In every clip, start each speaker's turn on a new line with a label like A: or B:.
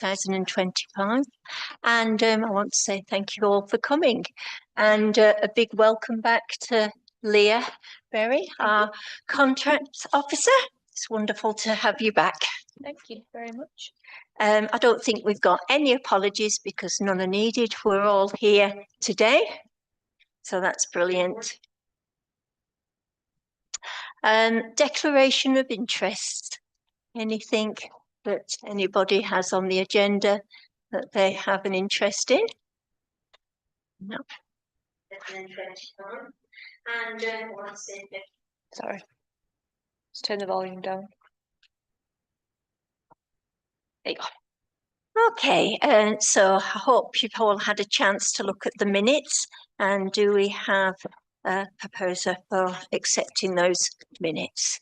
A: 2025. And I want to say thank you all for coming. And a big welcome back to Leah Berry, our contracts officer. It's wonderful to have you back.
B: Thank you very much.
A: I don't think we've got any apologies because none are needed. We're all here today. So that's brilliant. Declaration of interest. Anything that anybody has on the agenda that they have an interest in? No. And
B: sorry, let's turn the volume down. There you go.
A: Okay, so I hope you've all had a chance to look at the minutes. And do we have a proposer for accepting those minutes?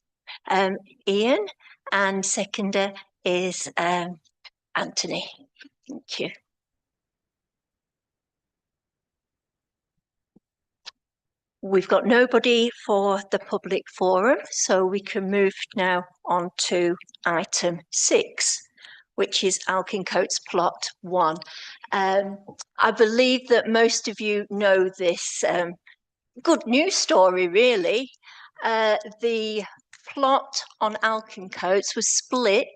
A: Ian, and seconder is Anthony. Thank you. We've got nobody for the public forum, so we can move now on to item 6, which is Alkincoats Plot 1. I believe that most of you know this good news story, really. The plot on Alkincoats was split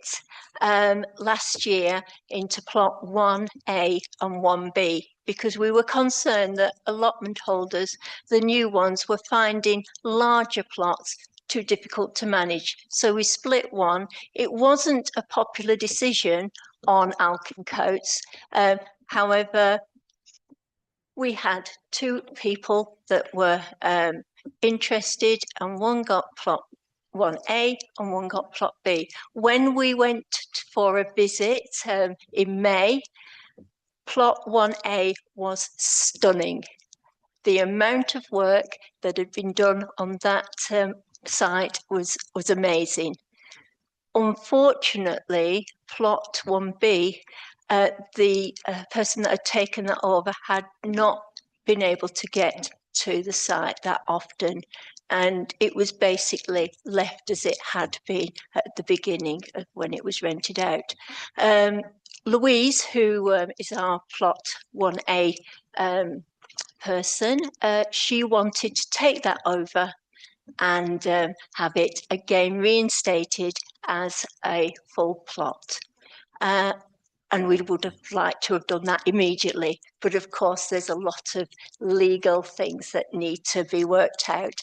A: last year into plot 1A and 1B because we were concerned that allotment holders, the new ones, were finding larger plots too difficult to manage. So we split one. It wasn't a popular decision on Alkincoats. However, we had 2 people that were interested, and one got plot 1A and one got plot B. When we went for a visit in May, plot 1A was stunning. The amount of work that had been done on that site was amazing. Unfortunately, plot 1B, the person that had taken that over had not been able to get to the site that often, and it was basically left as it had been at the beginning of when it was rented out. Louise, who is our plot 1A person, she wanted to take that over and have it again reinstated as a full plot. And we would have liked to have done that immediately. But of course, there's a lot of legal things that need to be worked out.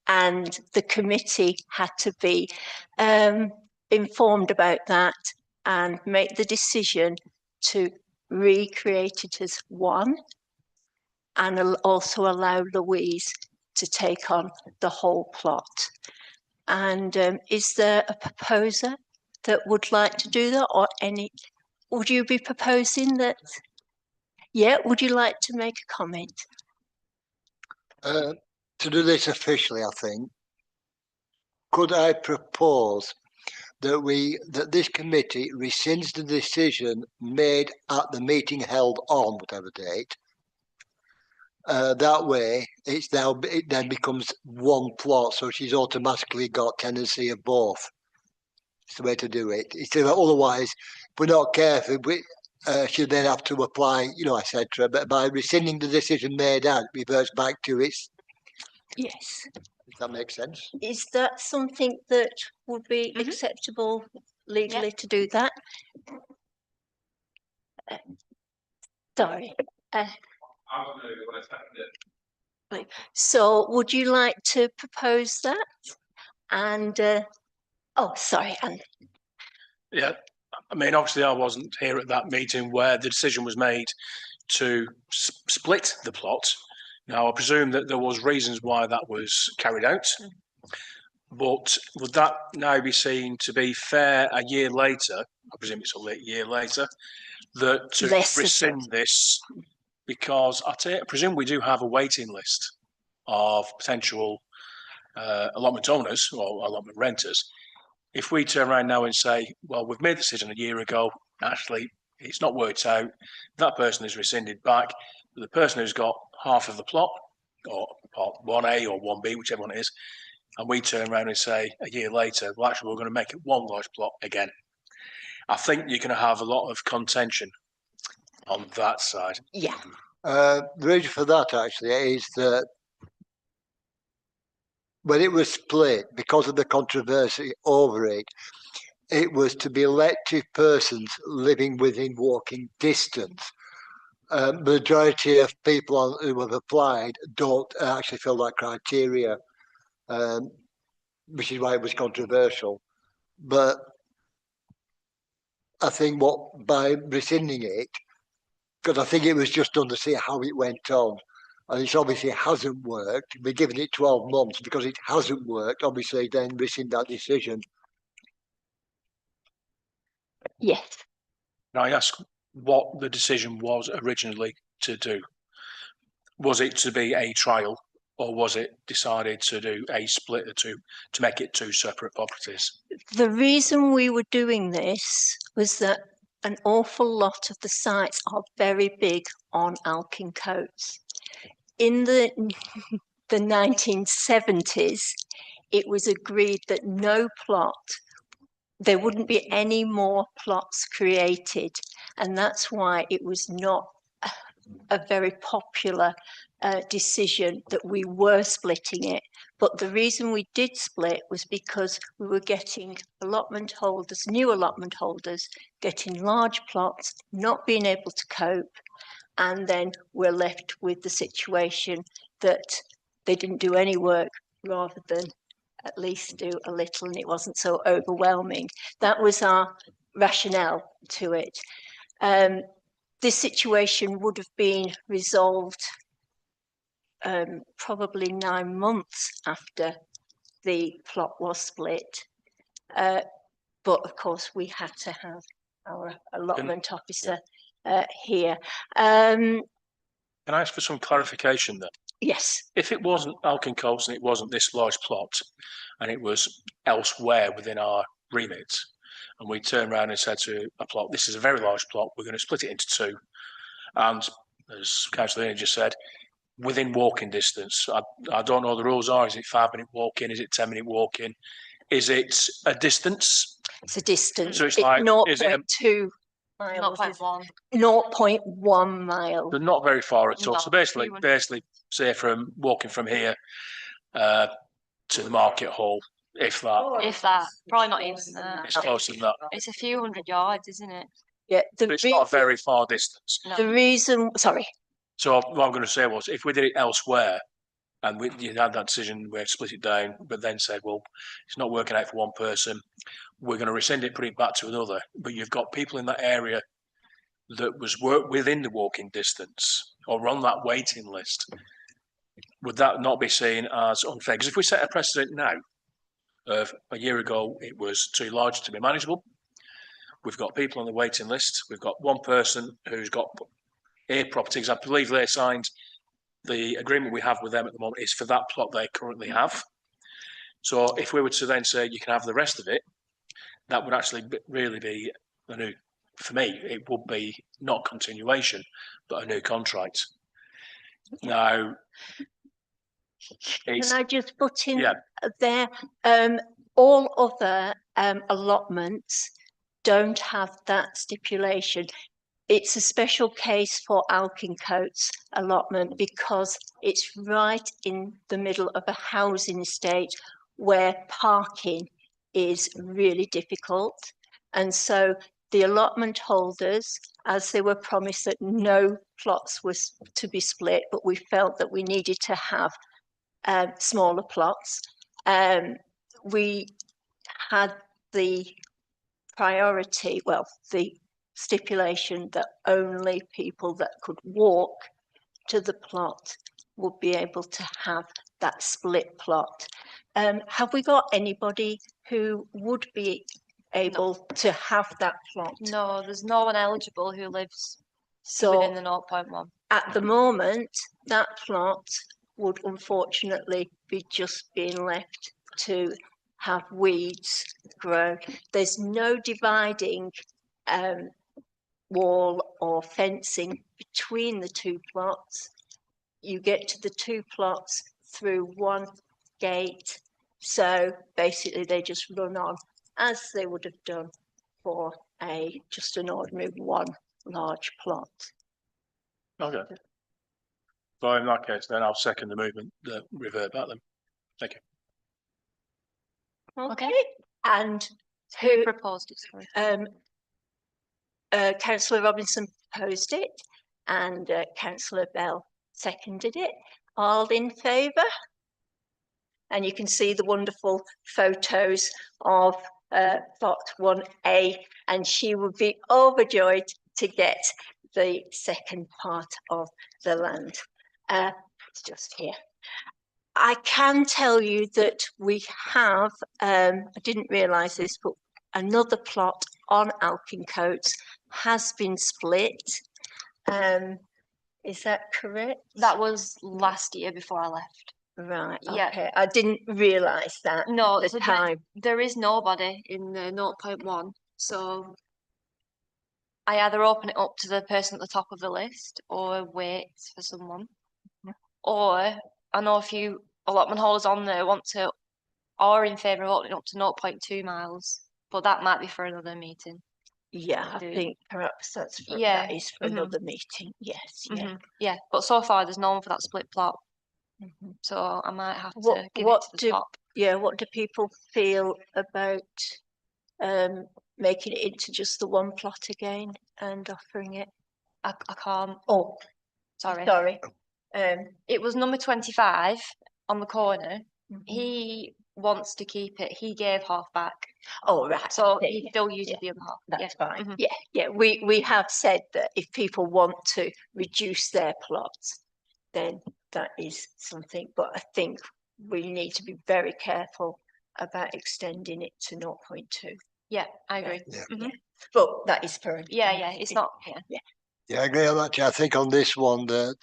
A: And the committee had to be informed about that and make the decision to recreate it as one, and also allow Louise to take on the whole plot. And is there a proposer that would like to do that, or any? Would you be proposing that? Yeah, would you like to make a comment?
C: To do this officially, I think, could I propose that this committee rescinds the decision made at the meeting held on whatever date. That way, it then becomes one plot, so she's automatically got tenancy of both. It's the way to do it. Otherwise, if we're not careful, she'll then have to apply, etc. But by rescinding the decision made out, it reverts back to its.
A: Yes.
C: Does that make sense?
A: Is that something that would be acceptable legally to do that? Sorry. So would you like to propose that? And, oh, sorry, Anne.
D: Yeah, I mean, obviously I wasn't here at that meeting where the decision was made to split the plot. Now, I presume that there was reasons why that was carried out, but would that now be seen to be fair a year later? I presume it's a year later, that to rescind this, because I presume we do have a waiting list of potential allotment owners or allotment renters. If we turn around now and say, well, we've made the decision a year ago, actually, it's not worked out, that person is rescinded back, but the person who's got half of the plot, or part 1A or 1B, whichever one it is, and we turn around and say a year later, well, actually, we're going to make it one large plot again. I think you're going to have a lot of contention on that side.
A: Yeah.
C: The reason for that actually is that when it was split, because of the controversy over it, it was to be let to persons living within walking distance. Majority of people who have applied don't actually fill that criteria, which is why it was controversial. But I think by rescinding it, because I think it was just done to see how it went on. And it obviously hasn't worked. We're giving it 12 months because it hasn't worked. Obviously, then rescind that decision.
A: Yes.
D: Can I ask what the decision was originally to do? Was it to be a trial, or was it decided to do a split of two, to make it two separate properties?
A: The reason we were doing this was that an awful lot of the sites are very big on Alkin coats. In the 1970s, it was agreed that there wouldn't be any more plots created, and that's why it was not a very popular decision that we were splitting it. But the reason we did split was because we were getting new allotment holders, getting large plots, not being able to cope, and then we're left with the situation that they didn't do any work rather than at least do a little, and it wasn't so overwhelming. That was our rationale to it. This situation would have been resolved probably 9 months after the plot was split. But of course, we had to have our allotment officer here.
D: Can I ask for some clarification then?
A: Yes.
D: If it wasn't Alkin Coats and it wasn't this large plot, and it was elsewhere within our remit, and we turned around and said to a plot, this is a very large plot, we're going to split it into two, and as Councillor Ian just said, within walking distance. I don't know what the rules are. Is it 5-minute walk in? Is it 10-minute walk in? Is it a distance?
A: It's a distance.
D: So it's like,
A: 0.2 miles.
B: 0.1.
A: 0.1 mile.
D: They're not very far at all.
B: No,
D: So basically, say from walking from here to the market hall, if that,
B: Probably not even that.
D: it's closer than that.
B: It's a few hundred yards, isn't it?
A: Yeah.
D: But it's not a very far distance.
B: No.
A: The reason, sorry.
D: So what I'm going to say was, if we did it elsewhere, and you had that decision, we split it down, but then said, well, it's not working out for one person, we're going to rescind it, put it back to another. But you've got people in that area that was within the walking distance or on that waiting list. Would that not be seen as unfair? Because if we set a precedent now of a year ago, it was too large to be manageable. We've got people on the waiting list. We've got one person who's got a property, because I believe they signed the agreement we have with them at the moment is for that plot they currently have. So if we were to then say you can have the rest of it, that would actually really be a new, for me, it would be not continuation, but a new contract. Now,
A: Can I just put in
D: yeah.
A: there? All other allotments don't have that stipulation. It's a special case for Alkin Coats allotment because it's right in the middle of a housing estate where parking is really difficult. And so the allotment holders, as they were promised that no plots was to be split, but we felt that we needed to have smaller plots. We had the priority, the stipulation that only people that could walk to the plot would be able to have that split plot. Have we got anybody who would be able to have that plot?
B: No, there's no one eligible who lives
A: So
B: within the 0.1.
A: at the moment, that plot would unfortunately be just being left to have weeds grow. There's no dividing wall or fencing between the two plots. You get to the two plots through one gate. So basically they just run on as they would have done for just an ordinary one large plot.
D: Okay. So in that case, then I'll second the movement, the revert back then. Thank you.
A: Okay.
B: Okay.
A: And
B: Who proposed it? Sorry.
A: Councillor Robinson proposed it, and Councillor Bell seconded it. All in favour? And you can see the wonderful photos of plot 1A, and she would be overjoyed to get the second part of the land. It's just here. I can tell you that we have, I didn't realise this, but another plot on Alkincoats has been split. Is that correct?
B: That was last year before I left.
A: Right,
B: Yeah.
A: okay. I didn't realise that
B: No,
A: at
B: so
A: the time.
B: there is nobody in the 0.1. So I either open it up to the person at the top of the list or wait for someone. Or I know a few allotment holders on there want to, are in favour of opening up to 0.2 miles, but that might be for another meeting.
A: Yeah, I
B: do.
A: think perhaps that
B: Yeah,
A: is for another meeting. Yes, yeah.
B: Yeah, but so far there's no one for that split plot,
A: Mhm.
B: so I might have
A: What-
B: to give
A: what
B: it to the top.
A: Yeah, what do people feel about making it into just the one plot again and offering it?
B: I can't.
A: Oh,
B: Sorry.
A: sorry.
B: It was number 25 on the corner.
A: Mhm.
B: He wants to keep it. He gave half back,
A: Oh, right.
B: so
A: okay,
B: he
A: yeah,
B: still uses
A: yeah,
B: the other half.
A: That's
B: Yeah.
A: fine.
B: Mhm.
A: Yeah, yeah. We have said that if people want to reduce their plots, then that is something. But I think we need to be very careful about extending it to 0.2.
B: Yeah, I agree.
C: Yeah.
B: Mhm.
A: But that is for
B: Yeah, it's not. Yeah.
C: Yeah, I agree on that. I think on this one that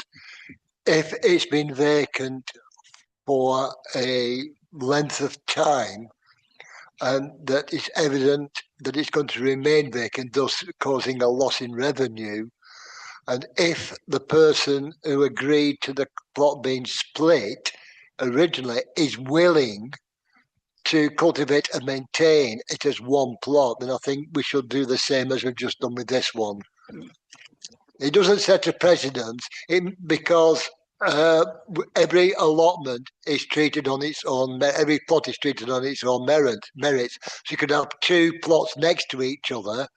C: if it's been vacant for a length of time and that it's evident that it's going to remain vacant, thus causing a loss in revenue, and if the person who agreed to the plot being split originally is willing to cultivate and maintain it as one plot, then I think we should do the same as we've just done with this one. It doesn't set a precedent because every allotment is treated on its own. Every plot is treated on its own merits. So you could have two plots next to each other,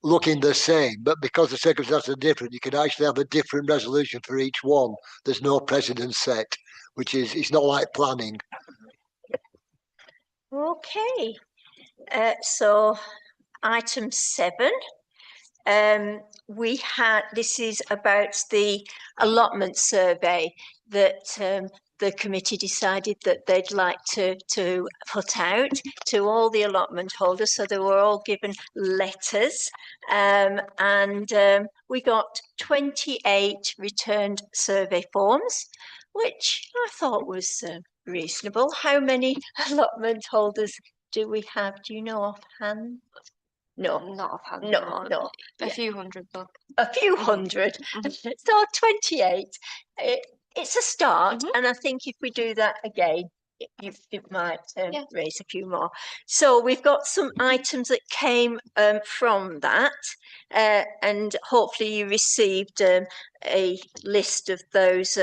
C: looking the same, but because the circumstances are different, you can actually have a different resolution for each one. There's no precedent set, which is it's not like planning.
A: Okay. So item 7. This is about the allotment survey that the committee decided that they'd like to put out to all the allotment holders. So they were all given letters, and we got 28 returned survey forms, which I thought was reasonable. How many allotment holders do we have? Do you know offhand? No,
B: Not offhand.
A: no.
B: A few hundred though.
A: A few hundred. So 28. It's a start, and I think if we do that again, it might raise a few more. So we've got some items that came from that, and hopefully you received a list of those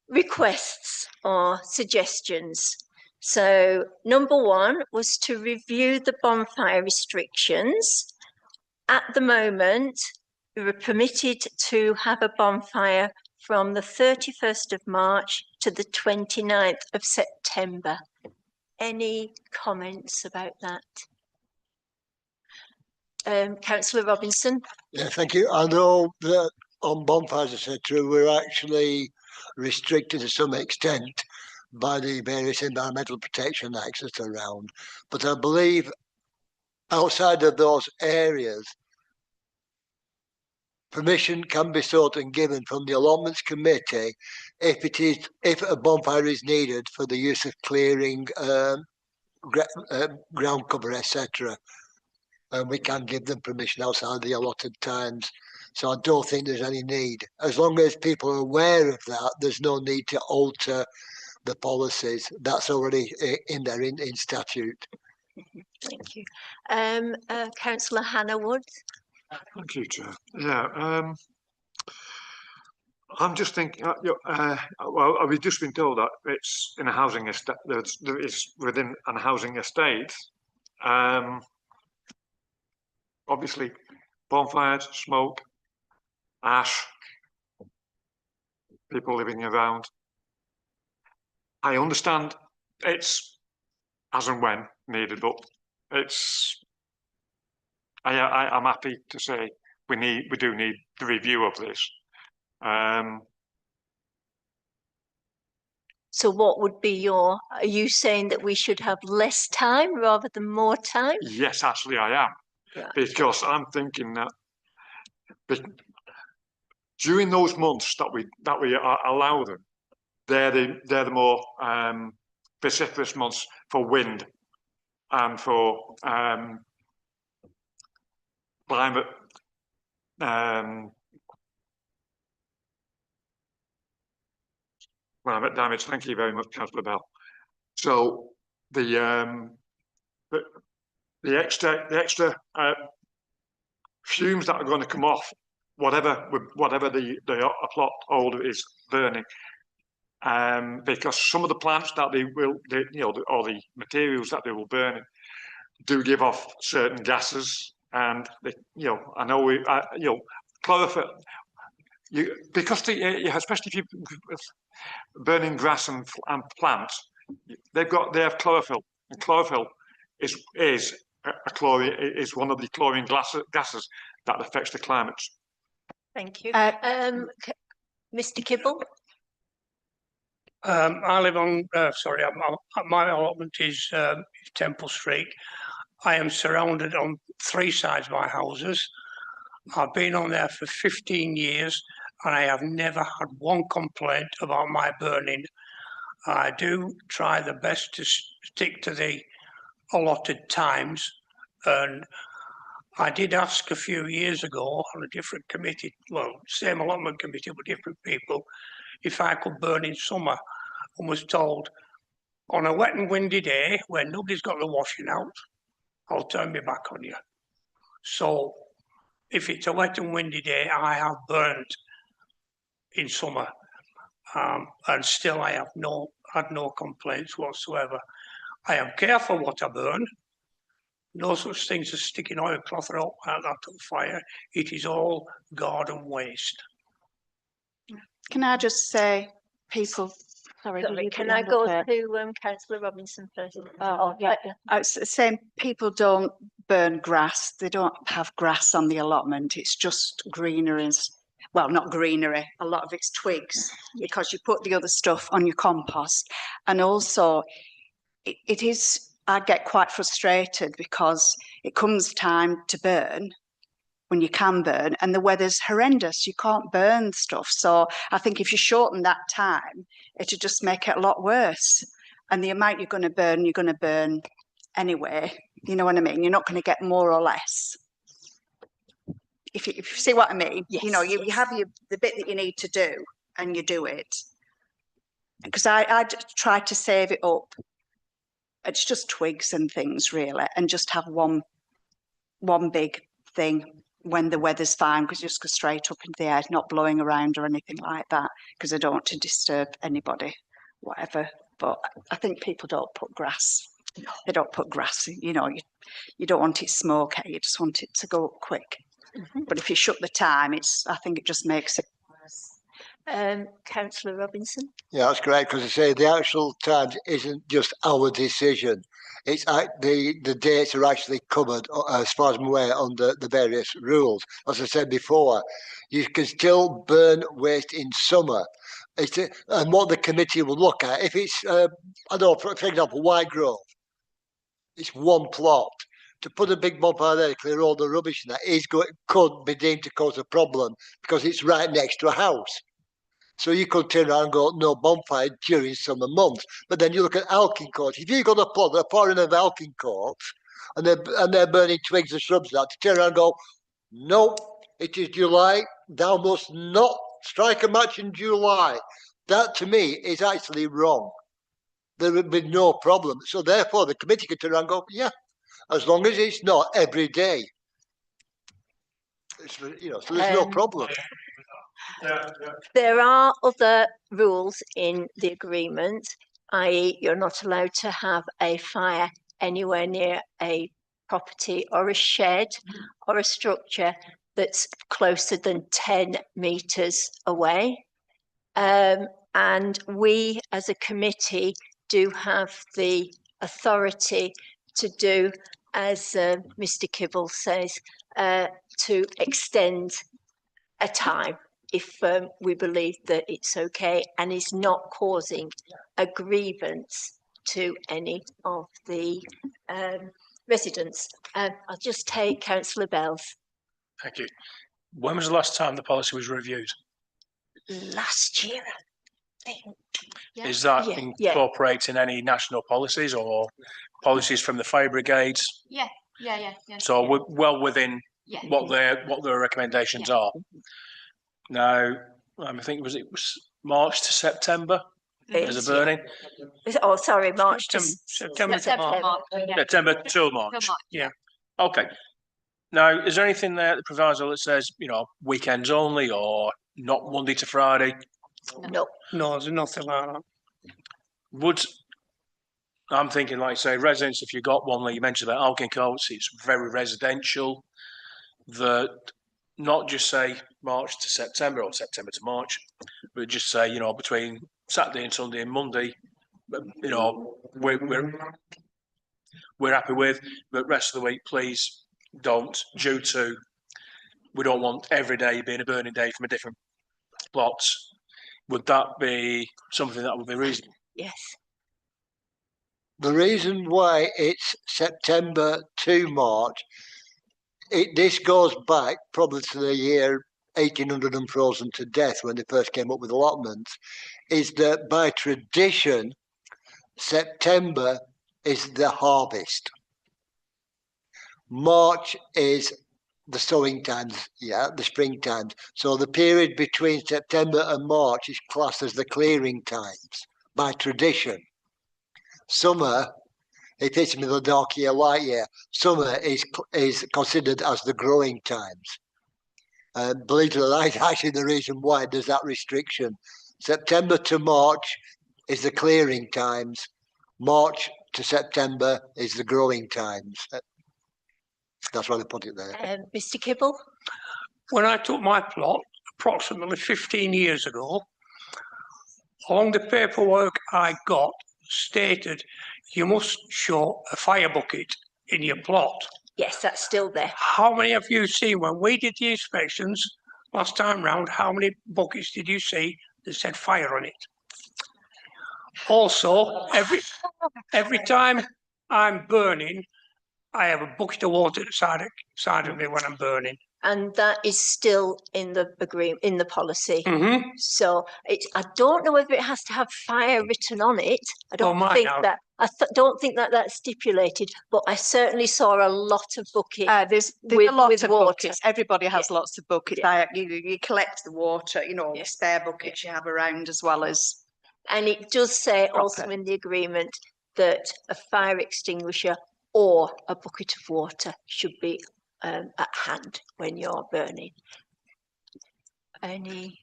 A: requests or suggestions. So number 1 was to review the bonfire restrictions. At the moment, we were permitted to have a bonfire from the 31st of March to the 29th of September. Any comments about that? Councillor Robinson?
C: Yeah, thank you. I know that on bonfires, etc., we're actually restricted to some extent by the various environmental protection acts that are around. But I believe outside of those areas, permission can be sought and given from the Allotments Committee if a bonfire is needed for the use of clearing ground cover, etc. And we can give them permission outside the allotted times. So I don't think there's any need. As long as people are aware of that, there's no need to alter the policies. That's already in there in statute.
A: Thank you. Councillor Hannah Wood.
E: Thank you, Chair. Yeah, I'm just thinking. Well, we've just been told that it's in a housing estate. It's within a housing estate. Obviously, bonfires, smoke, ash, people living around. I understand it's as and when needed, but it's. I'm happy to say we do need the review of this.
A: So what would be are you saying that we should have less time rather than more time?
E: Yes, actually I am.
A: Right.
E: Because I'm thinking that during those months that we allow them, they're the more vociferous months for wind and for climate climate damage. Thank you very much, Councillor Bell. So the extra fumes that are going to come off whatever the plot holder is burning, because some of the plants that or the materials that they will burn do give off certain gases, and I know chlorophyll. Because especially if you burning grass and plants, they have chlorophyll, and chlorophyll is one of the chlorine gases that affects the climate.
A: Thank you. Mr. Kibble.
F: I live on. My allotment is Temple Street. I am surrounded on 3 sides of my houses. I've been on there for 15 years and I have never had one complaint about my burning. I do try the best to stick to the allotted times, and I did ask a few years ago on a different committee, well, same allotment committee but different people, if I could burn in summer, and was told on a wet and windy day when nobody's got the washing out, I'll turn my back on you. So if it's a wet and windy day, I have burnt in summer, and still I have had no complaints whatsoever. I am careful what I burn. No such things as sticking oilcloth or like that on fire. It is all garden waste.
G: Can I just say, people? Sorry,
A: Can I go to Councillor Robinson first?
G: Oh, yeah. I was saying people don't burn grass. They don't have grass on the allotment. It's just greenery. Well, not greenery. A lot of it's twigs because you put the other stuff on your compost. And also, it is. I get quite frustrated because it comes time to burn when you can burn and the weather's horrendous. You can't burn stuff. So I think if you shorten that time, it'll just make it a lot worse. And the amount you're going to burn anyway. You know what I mean? You're not going to get more or less. If you see what I mean, yes, you have the bit that you need to do and you do it. Because I try to save it up. It's just twigs and things really, and just have one big thing when the weather's fine, because you just go straight up into the air, not blowing around or anything like that, because I don't want to disturb anybody, whatever. But I think people don't put grass. They don't put grass. You don't want it smoky. You just want it to go up quick. Mm-hmm. But if you shut the time, I think it just makes it worse.
A: Councillor Robinson.
C: Yeah, that's great, because I say the actual times isn't just our decision. It's the dates are actually covered, as far as I'm aware, under the various rules. As I said before, you can still burn waste in summer. And what the committee will look at, if it's, I don't know, for example, White Grove, it's one plot. To put a big bonfire there to clear all the rubbish and that could be deemed to cause a problem because it's right next to a house. So you could turn around and go, no bonfire during summer months. But then you look at alking courts. If you've got a plot that are far enough alking courts and they're burning twigs and shrubs and that, to turn around and go, no, it is July, thou must not strike a match in July. That to me is actually wrong. There would be no problem. So therefore the committee could turn around and go, yeah, as long as it's not every day. It's, you know, so there's no problem.
A: There are other rules in the agreement, i.e. you're not allowed to have a fire anywhere near a property or a shed or a structure that's closer than 10 metres away. And we as a committee do have the authority to do, as Mr. Kibble says, to extend a time if we believe that it's okay and is not causing a grievance to any of the residents. I'll just take Councillor Bells.
D: Thank you. When was the last time the policy was reviewed?
A: Last year, I think.
B: Yeah.
D: Is that
A: Yeah.
D: incorporating any national policies or policies from the fire brigades?
B: Yeah.
D: So we're well within
B: Yeah.
D: what their recommendations are. Now, I think it was March to September as a burning.
A: Oh, sorry, March to
F: September to March.
D: September till March.
F: Yeah.
D: Okay. Now, is there anything there that proviso that says, you know, weekends only or not Monday to Friday?
A: No.
F: No, there's nothing like that.
D: Would I'm thinking, like say, residents, if you got one, like you mentioned about Alkin Coats, it's very residential, that not just say March to September or September to March, but just say, you know, between Saturday and Sunday and Monday, you know, we're happy with, but rest of the week, please don't, due to we don't want every day being a burning day from a different plot. Would that be something that would be reasonable?
A: Yes.
C: The reason why it's September to March, this goes back probably to the year 1800 and frozen to death when they first came up with allotments, is that by tradition, September is the harvest. March is the sowing times, the spring times. So the period between September and March is classed as the clearing times by tradition. Summer, it hits me the dark year, light year. Summer is considered as the growing times. Believe it or not, that's actually the reason why there's that restriction. September to March is the clearing times. March to September is the growing times. That's why they put it there.
A: Mr. Kibble?
F: When I took my plot, approximately 15 years ago, along the paperwork I got stated you must show a fire bucket in your plot.
A: Yes, that's still there.
F: How many have you seen when we did the inspections last time round? How many buckets did you see that said fire on it? Also, every time I'm burning, I have a bucket of water at the side of me when I'm burning.
A: And that is still in the agreement, in the policy.
F: Mm-hmm.
A: So I don't know whether it has to have fire written on it. I don't think that. Don't think that that's stipulated. But I certainly saw a lot of buckets.
G: There's
A: with,
G: a lot
A: with
G: of
A: water.
G: buckets. Everybody has lots of buckets.
A: Yeah.
G: You collect the water, you know, the spare buckets you have around as well as.
A: And it does say also in the agreement that a fire extinguisher or a bucket of water should be at hand when you're burning. Any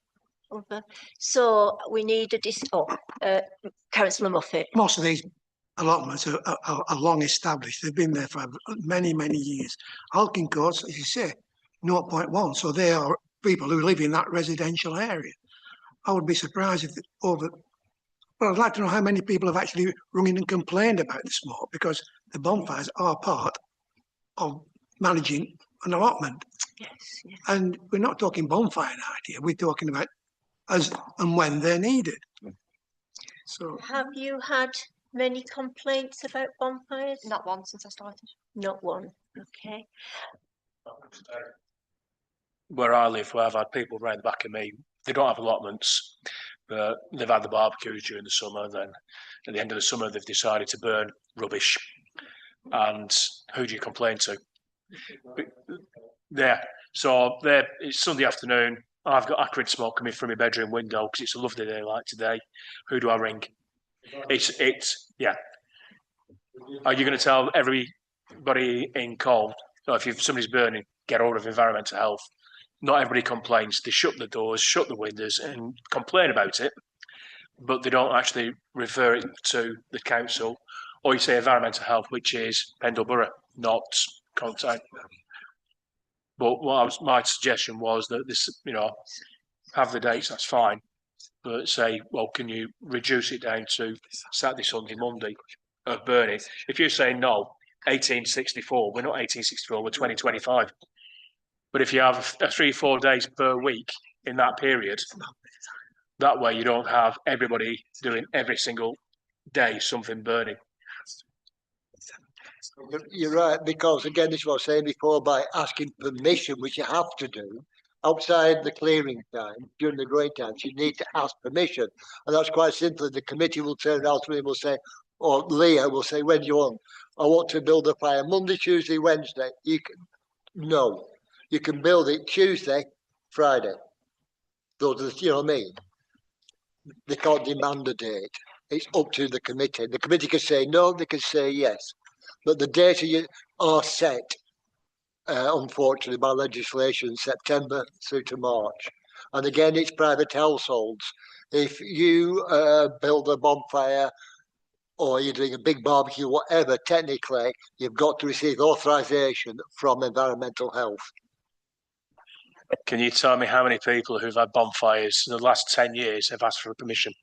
A: other? So we need a Councillor Muffet.
H: Most of these allotments are long established. They've been there for many, many years. Alkin Courts, as you say, 0.1. So they are people who live in that residential area. I would be surprised if well, I'd like to know how many people have actually rung in and complained about the smoke, because the bonfires are part of managing an allotment.
A: Yes.
H: And we're not talking bonfire night here. We're talking about as and when they're needed. So
A: Have you had many complaints about bonfires?
B: Not one since I started.
A: Not one. Okay.
D: Where I live, where I've had people round the back of me, they don't have allotments, but they've had the barbecues during the summer. Then at the end of the summer, they've decided to burn rubbish. And who do you complain to? Yeah. So it's Sunday afternoon. I've got acrid smoke coming from my bedroom window because it's a lovely day like today. Who do I ring? It's yeah. Are you going to tell every everybody involved, so if somebody's burning, get hold of environmental health. Not everybody complains. They shut the doors, shut the windows and complain about it, but they don't actually refer it to the council, or you say environmental health, which is Pendle Borough, not contact. But my suggestion was that this, have the dates, that's fine, but say, well, can you reduce it down to Saturday, Sunday, Monday of burning? If you're saying no, 1864, we're not 1864, we're 2025. But if you have 3-4 days per week in that period, that way you don't have everybody doing every single day something burning.
C: You're right, because again, this is what I was saying before, by asking permission, which you have to do, outside the clearing time, during the growing times, you need to ask permission. And that's quite simple. The committee will turn around to me and will say, or Leah will say, when do you want? I want to build a fire Monday, Tuesday, Wednesday. No, you can build it Tuesday, Friday. Those are, you know what I mean? They can't demand a date. It's up to the committee. The committee can say no, they can say yes. But the dates are set, unfortunately, by legislation, September through to March. And again, it's private households. If you build a bonfire or you're doing a big barbecue, whatever, technically, you've got to receive authorization from environmental health.
D: Can you tell me how many people who've had bonfires in the last 10 years have asked for permission?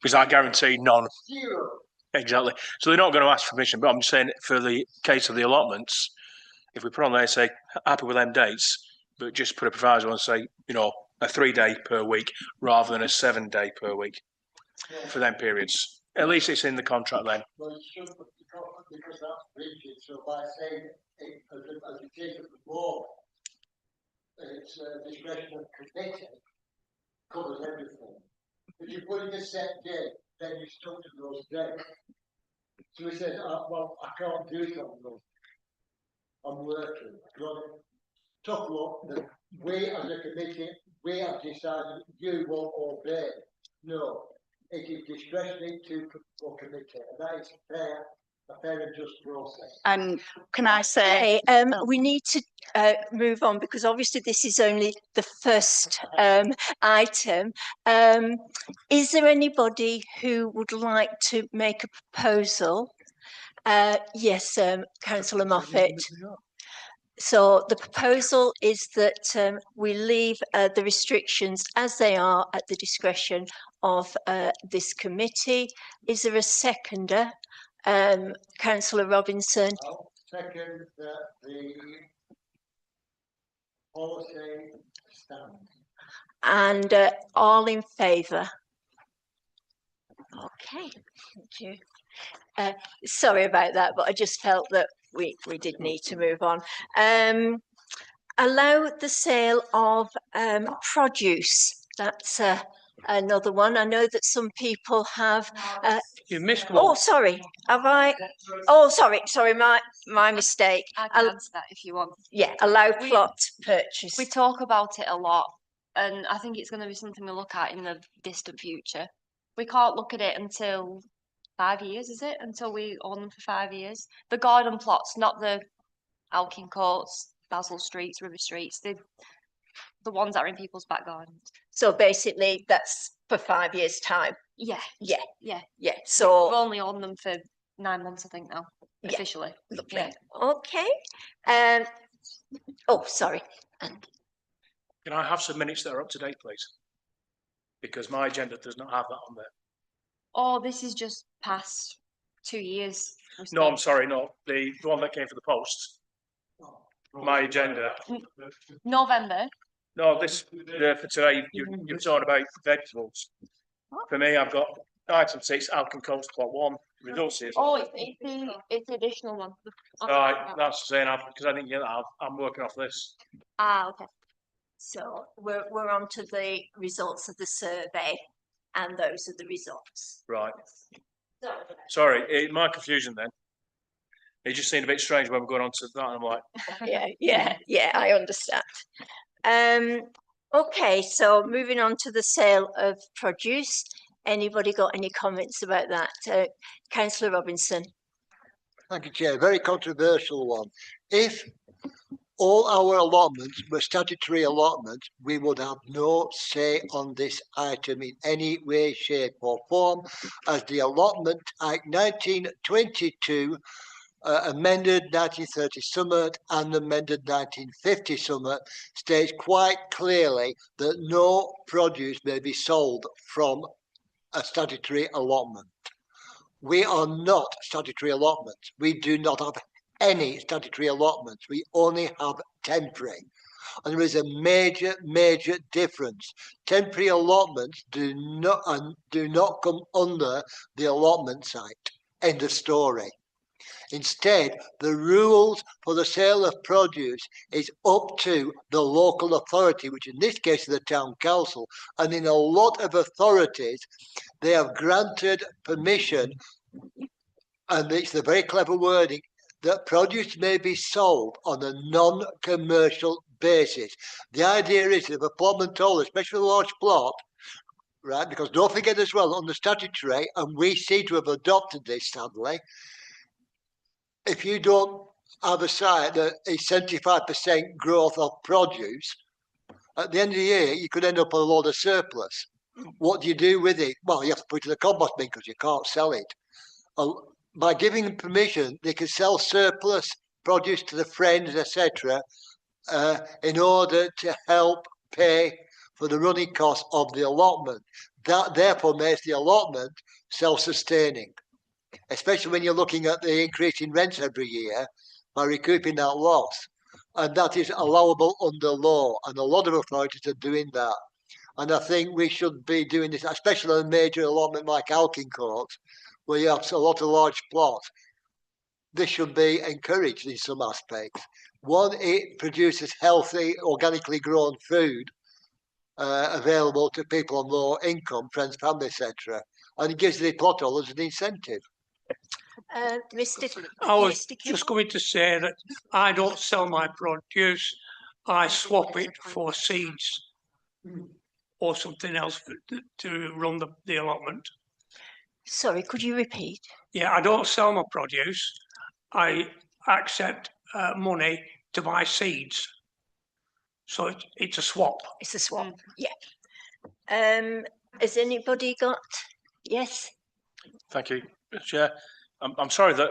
D: Because I guarantee none.
C: Zero.
D: Exactly. So they're not going to ask for permission, but I'm saying for the case of the allotments, if we put on there, say, happy with them dates, but just put a proviso and say, a 3-day per week rather than a 7-day per week for them periods. At least it's in the contract then.
C: Well, it should, because that's rigid. So by saying it as a case of the board, it's discretion of committee covers everything. If you put in a set date, then you're stuck to those dates. So he says, well, I can't do it on those. I'm working. Tough luck. We as a committee, we have decided you won't obey. No, it is discretionary for committee, and that is a fair and just process.
G: And can I say,
A: we need to move on, because obviously this is only the first item. Is there anybody who would like to make a proposal? Yes, Councillor Moffat. So the proposal is that we leave the restrictions as they are at the discretion of this committee. Is there a seconder? Councillor Robinson.
C: I'll second that the policy stands.
A: And all in favour? Okay, thank you. Sorry about that, but I just felt that we did need to move on. Allow the sale of produce. That's another one. I know that some people have.
F: You missed one.
A: Oh, sorry. Have I? Oh, sorry. My mistake.
B: I can answer that if you want.
A: Yeah. Allow plot purchase.
B: We talk about it a lot, and I think it's going to be something we look at in the distant future. We can't look at it until 5 years, is it? Until we own them for 5 years. The garden plots, not the Alkin Courts, Basil Streets, River Streets, the ones that are in people's back gardens.
A: So basically, that's for 5 years' time.
B: Yeah.
A: Yeah.
B: Yeah.
A: Yeah.
B: We've
A: So
B: only owned them for 9 months, I think now,
A: Yeah.
B: officially.
A: lovely.
B: Yeah.
A: Okay. Oh, sorry.
D: Can I have some minutes that are up to date, please? Because my agenda does not have that on there.
B: Oh, this is just past 2 years.
D: No, I'm sorry, no. The one that came for the post. My agenda.
B: November.
D: No, for today, you're talking about vegetables. For me, I've got item 6, Alkin Coast Plot 1, reduces.
B: Oh, it's the additional one.
D: Right, that's saying because I didn't get that. I'm working off this.
B: Ah, okay.
A: So we're on to the results of the survey, and those are the results.
D: Right. Sorry, my confusion then. It just seemed a bit strange when we're going on to that, and I'm like,
A: Yeah, I understand. Okay, so moving on to the sale of produce. Anybody got any comments about that? Councillor Robinson.
C: Thank you, Chair. Very controversial one. If all our allotments were statutory allotments, we would have no say on this item in any way, shape or form, as the Allotment Act 1922 amended 1930 Summit and amended 1950 Summit states quite clearly that no produce may be sold from a statutory allotment. We are not statutory allotments. We do not have any statutory allotments. We only have temporary. And there is a major difference. Temporary allotments do not come under the Allotments Act. End of story. Instead, the rules for the sale of produce is up to the local authority, which in this case is the town council. And in a lot of authorities, they have granted permission, and it's the very clever wording, that produce may be sold on a non-commercial basis. The idea is if a plotman told, especially a large plot, right, because don't forget as well, on the statutory, and we seem to have adopted this sadly, if you don't have a site that is 75% growth of produce, at the end of the year, you could end up with a load of surplus. What do you do with it? Well, you have to put it in the compost bin because you can't sell it. By giving them permission, they can sell surplus produce to the friends, etc., in order to help pay for the running costs of the allotment. That therefore makes the allotment self-sustaining, especially when you're looking at the increase in rents every year by recouping that loss. And that is allowable under law, and a lot of authorities are doing that. And I think we should be doing this, especially on a major allotment like Alkincourt, where you have a lot of large plots. This should be encouraged in some aspects. One, it produces healthy, organically grown food available to people on low income, friends, family, etc. And it gives the plot owners an incentive.
F: I was just going to say that I don't sell my produce. I swap it for seeds or something else to run the allotment.
A: Sorry, could you repeat?
F: Yeah, I don't sell my produce. I accept money to buy seeds. So it's a swap.
A: It's a swap. Yeah. Has anybody got? Yes.
D: Thank you, Chair. I'm sorry that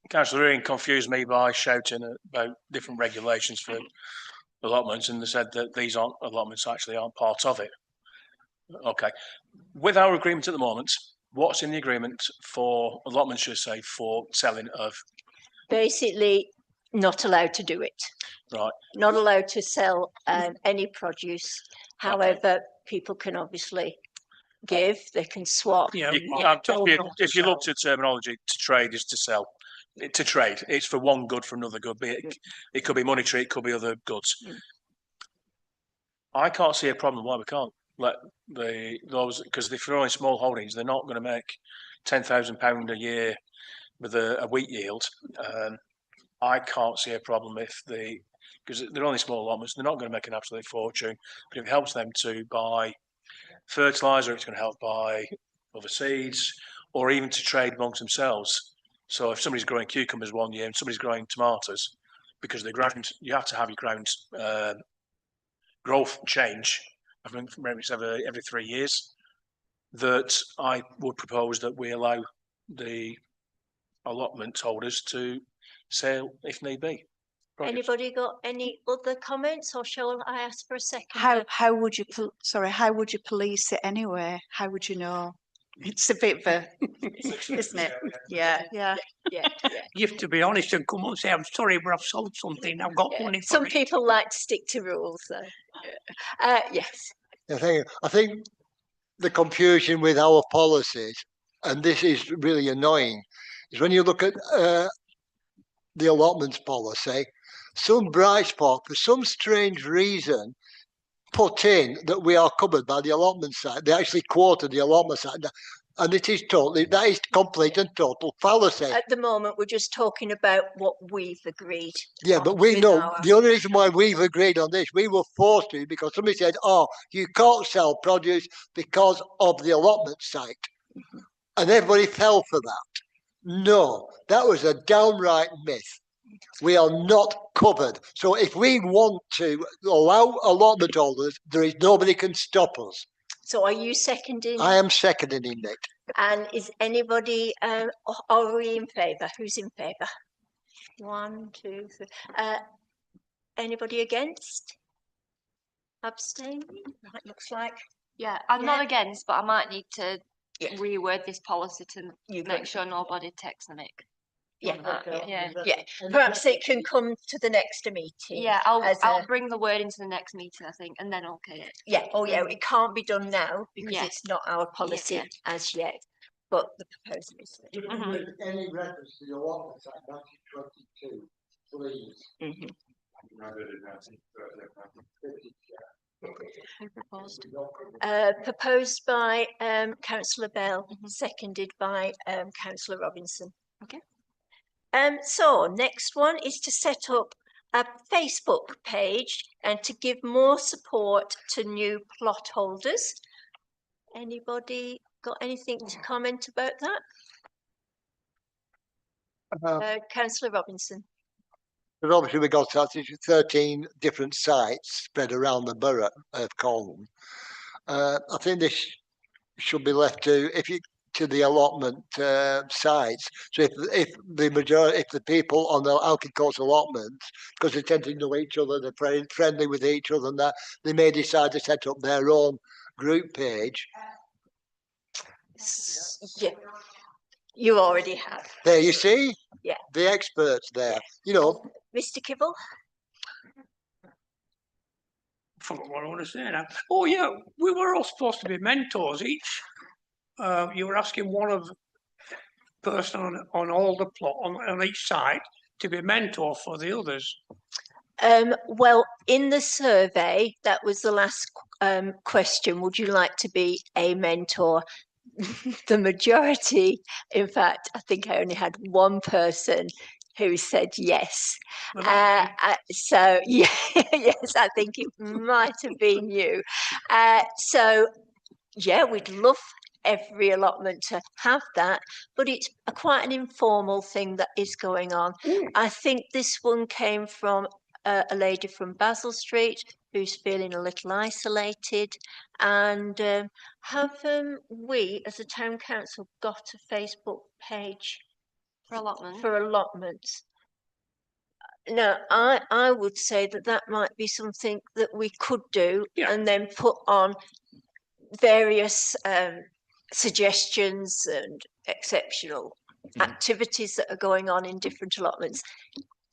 D: Councillor Ian confused me by shouting about different regulations for allotments, and they said that these allotments actually aren't part of it. Okay. With our agreement at the moment, what's in the agreement for allotments, should I say, for selling of?
A: Basically, not allowed to do it.
D: Right.
A: Not allowed to sell any produce. However, people can obviously give, they can swap.
F: Yeah,
D: if you looked at terminology, to trade is to sell. To trade, it's for one good for another good. It could be monetary, it could be other goods. I can't see a problem why we can't let those, because if they're only small holdings, they're not going to make £10,000 a year with a wheat yield. I can't see a problem because they're only small allotments, they're not going to make an absolute fortune. But if it helps them to buy fertilizer, it's going to help buy other seeds, or even to trade amongst themselves. So if somebody's growing cucumbers one year and somebody's growing tomatoes, because the ground, you have to have your ground growth change, I think maybe it's every 3 years, that I would propose that we allow the allotment holders to sell if need be.
A: Anybody got any other comments, or shall I ask for a second?
G: How would you police it anyway? How would you know? It's a bit of a, isn't it? Yeah.
F: You have to be honest and come and say, I'm sorry, but I've sold something. I've got money for
A: Some
F: it.
A: people like to stick to rules, though. Yes.
C: I think the confusion with our policies, and this is really annoying, is when you look at the allotments policy, some bright spot, for some strange reason, put in that we are covered by the allotment side. They actually quoted the allotment side, and that is complete and total fallacy.
A: At the moment, we're just talking about what we've agreed.
C: Yeah, but we know the only reason why we've agreed on this, we were forced to, because somebody said, oh, you can't sell produce because of the allotment site. And everybody fell for that. No, that was a downright myth. We are not covered. So if we want to allow allotment holders, there is nobody can stop us.
A: So are you seconding?
C: I am seconding it.
A: And is anybody, are we in favour? Who's in favour? 1, 2, 3. Anybody against? Abstaining? Right, looks like
B: Yeah, I'm not
A: Yeah.
B: against, but I might need to
A: Yeah.
B: reword this policy to
A: you
B: make sure nobody takes the mic.
A: Yeah.
B: on that, yeah.
A: Yeah, perhaps it can come to the next meeting.
B: Yeah,
A: as
B: I'll
A: a-
B: bring the word into the next meeting, I think, and then okay it.
A: Yeah, oh yeah, it can't be done now because
B: Yeah.
A: it's not our policy
B: yeah.
A: as yet, but the proposal is.
B: Mhm.
C: Any reference to the allotments Act 1922, please.
A: Mhm.
B: Who proposed?
A: Proposed by councillor Bell, seconded by councillor Robinson.
B: Okay.
A: So next one is to set up a Facebook page and to give more support to new plot holders. Anybody got anything to comment about that? Councillor Robinson.
C: But obviously we've got 13 different sites spread around the borough of Cornwall. I think this should be left to the allotment sites. So if the people on the Alkin Courts allotments, because they tend to know each other, they're friendly with each other, and that they may decide to set up their own group page.
A: Yeah, you already have.
C: There, you see.
A: Yeah.
C: The experts there. You know.
A: Mr. Kibble.
F: Forgot what I want to say now. Oh yeah, we were all supposed to be mentors each. You were asking one of person on all the plot on each side to be a mentor for the others.
A: Well, in the survey, that was the last question. Would you like to be a mentor? The majority, in fact, I think I only had one person who said yes. So yeah, yes, I think it might have been you. So yeah, we'd love every allotment to have that, but it's quite an informal thing that is going on. I think this one came from a lady from Basil Street who's feeling a little isolated, and have we as a town council got a Facebook page
B: For allotment.
A: for allotments? No, I would say that might be something that we could do, and then put on various suggestions and exceptional activities that are going on in different allotments.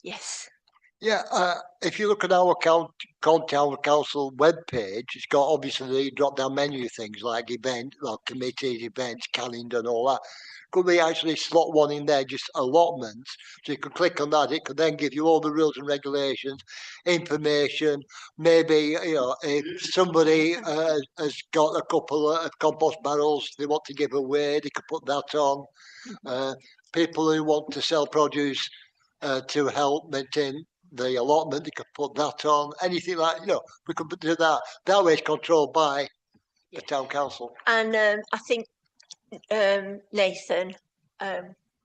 A: Yes.
C: Yeah, if you look at our town council webpage, it's got obviously the drop-down menu things like committees, events, calendar, and all that. Could we actually slot one in there, just allotments? So you could click on that. It could then give you all the rules and regulations, information. Maybe if somebody has got a couple of compost barrels they want to give away, they could put that on. People who want to sell produce to help maintain the allotment, they could put that on. Anything like we could do that. That way, it's controlled by the town council.
A: And I think Nathan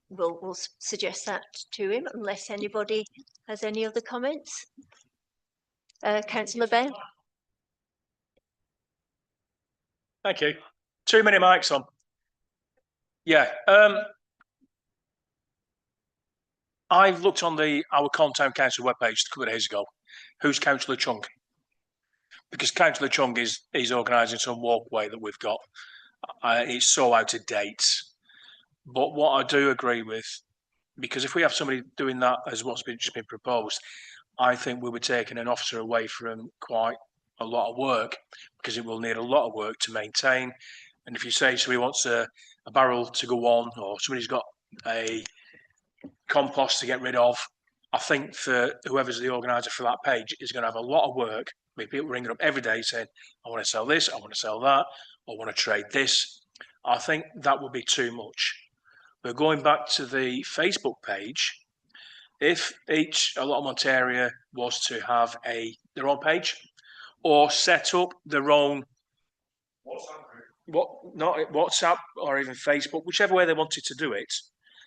A: will suggest that to him, unless anybody has any other comments. Councillor Bale.
D: Thank you. 2 minute mics on. Yeah. I've looked on our Town Council webpage a couple of days ago. Who's Councillor Chung? Because Councillor Chung is organising some walkway that we've got. It's so out of date. But what I do agree with, because if we have somebody doing that as what's just been proposed, I think we'll be taking an officer away from quite a lot of work, because it will need a lot of work to maintain. And if you say somebody wants a barrel to go on, or somebody's got a compost to get rid of, I think for whoever's the organizer for that page is going to have a lot of work with people ringing up every day saying, I want to sell this, I want to sell that, I want to trade this. I think that would be too much. But going back to the Facebook page, if each allotment area was to have their own page or set up their own WhatsApp or even Facebook, whichever way they wanted to do it,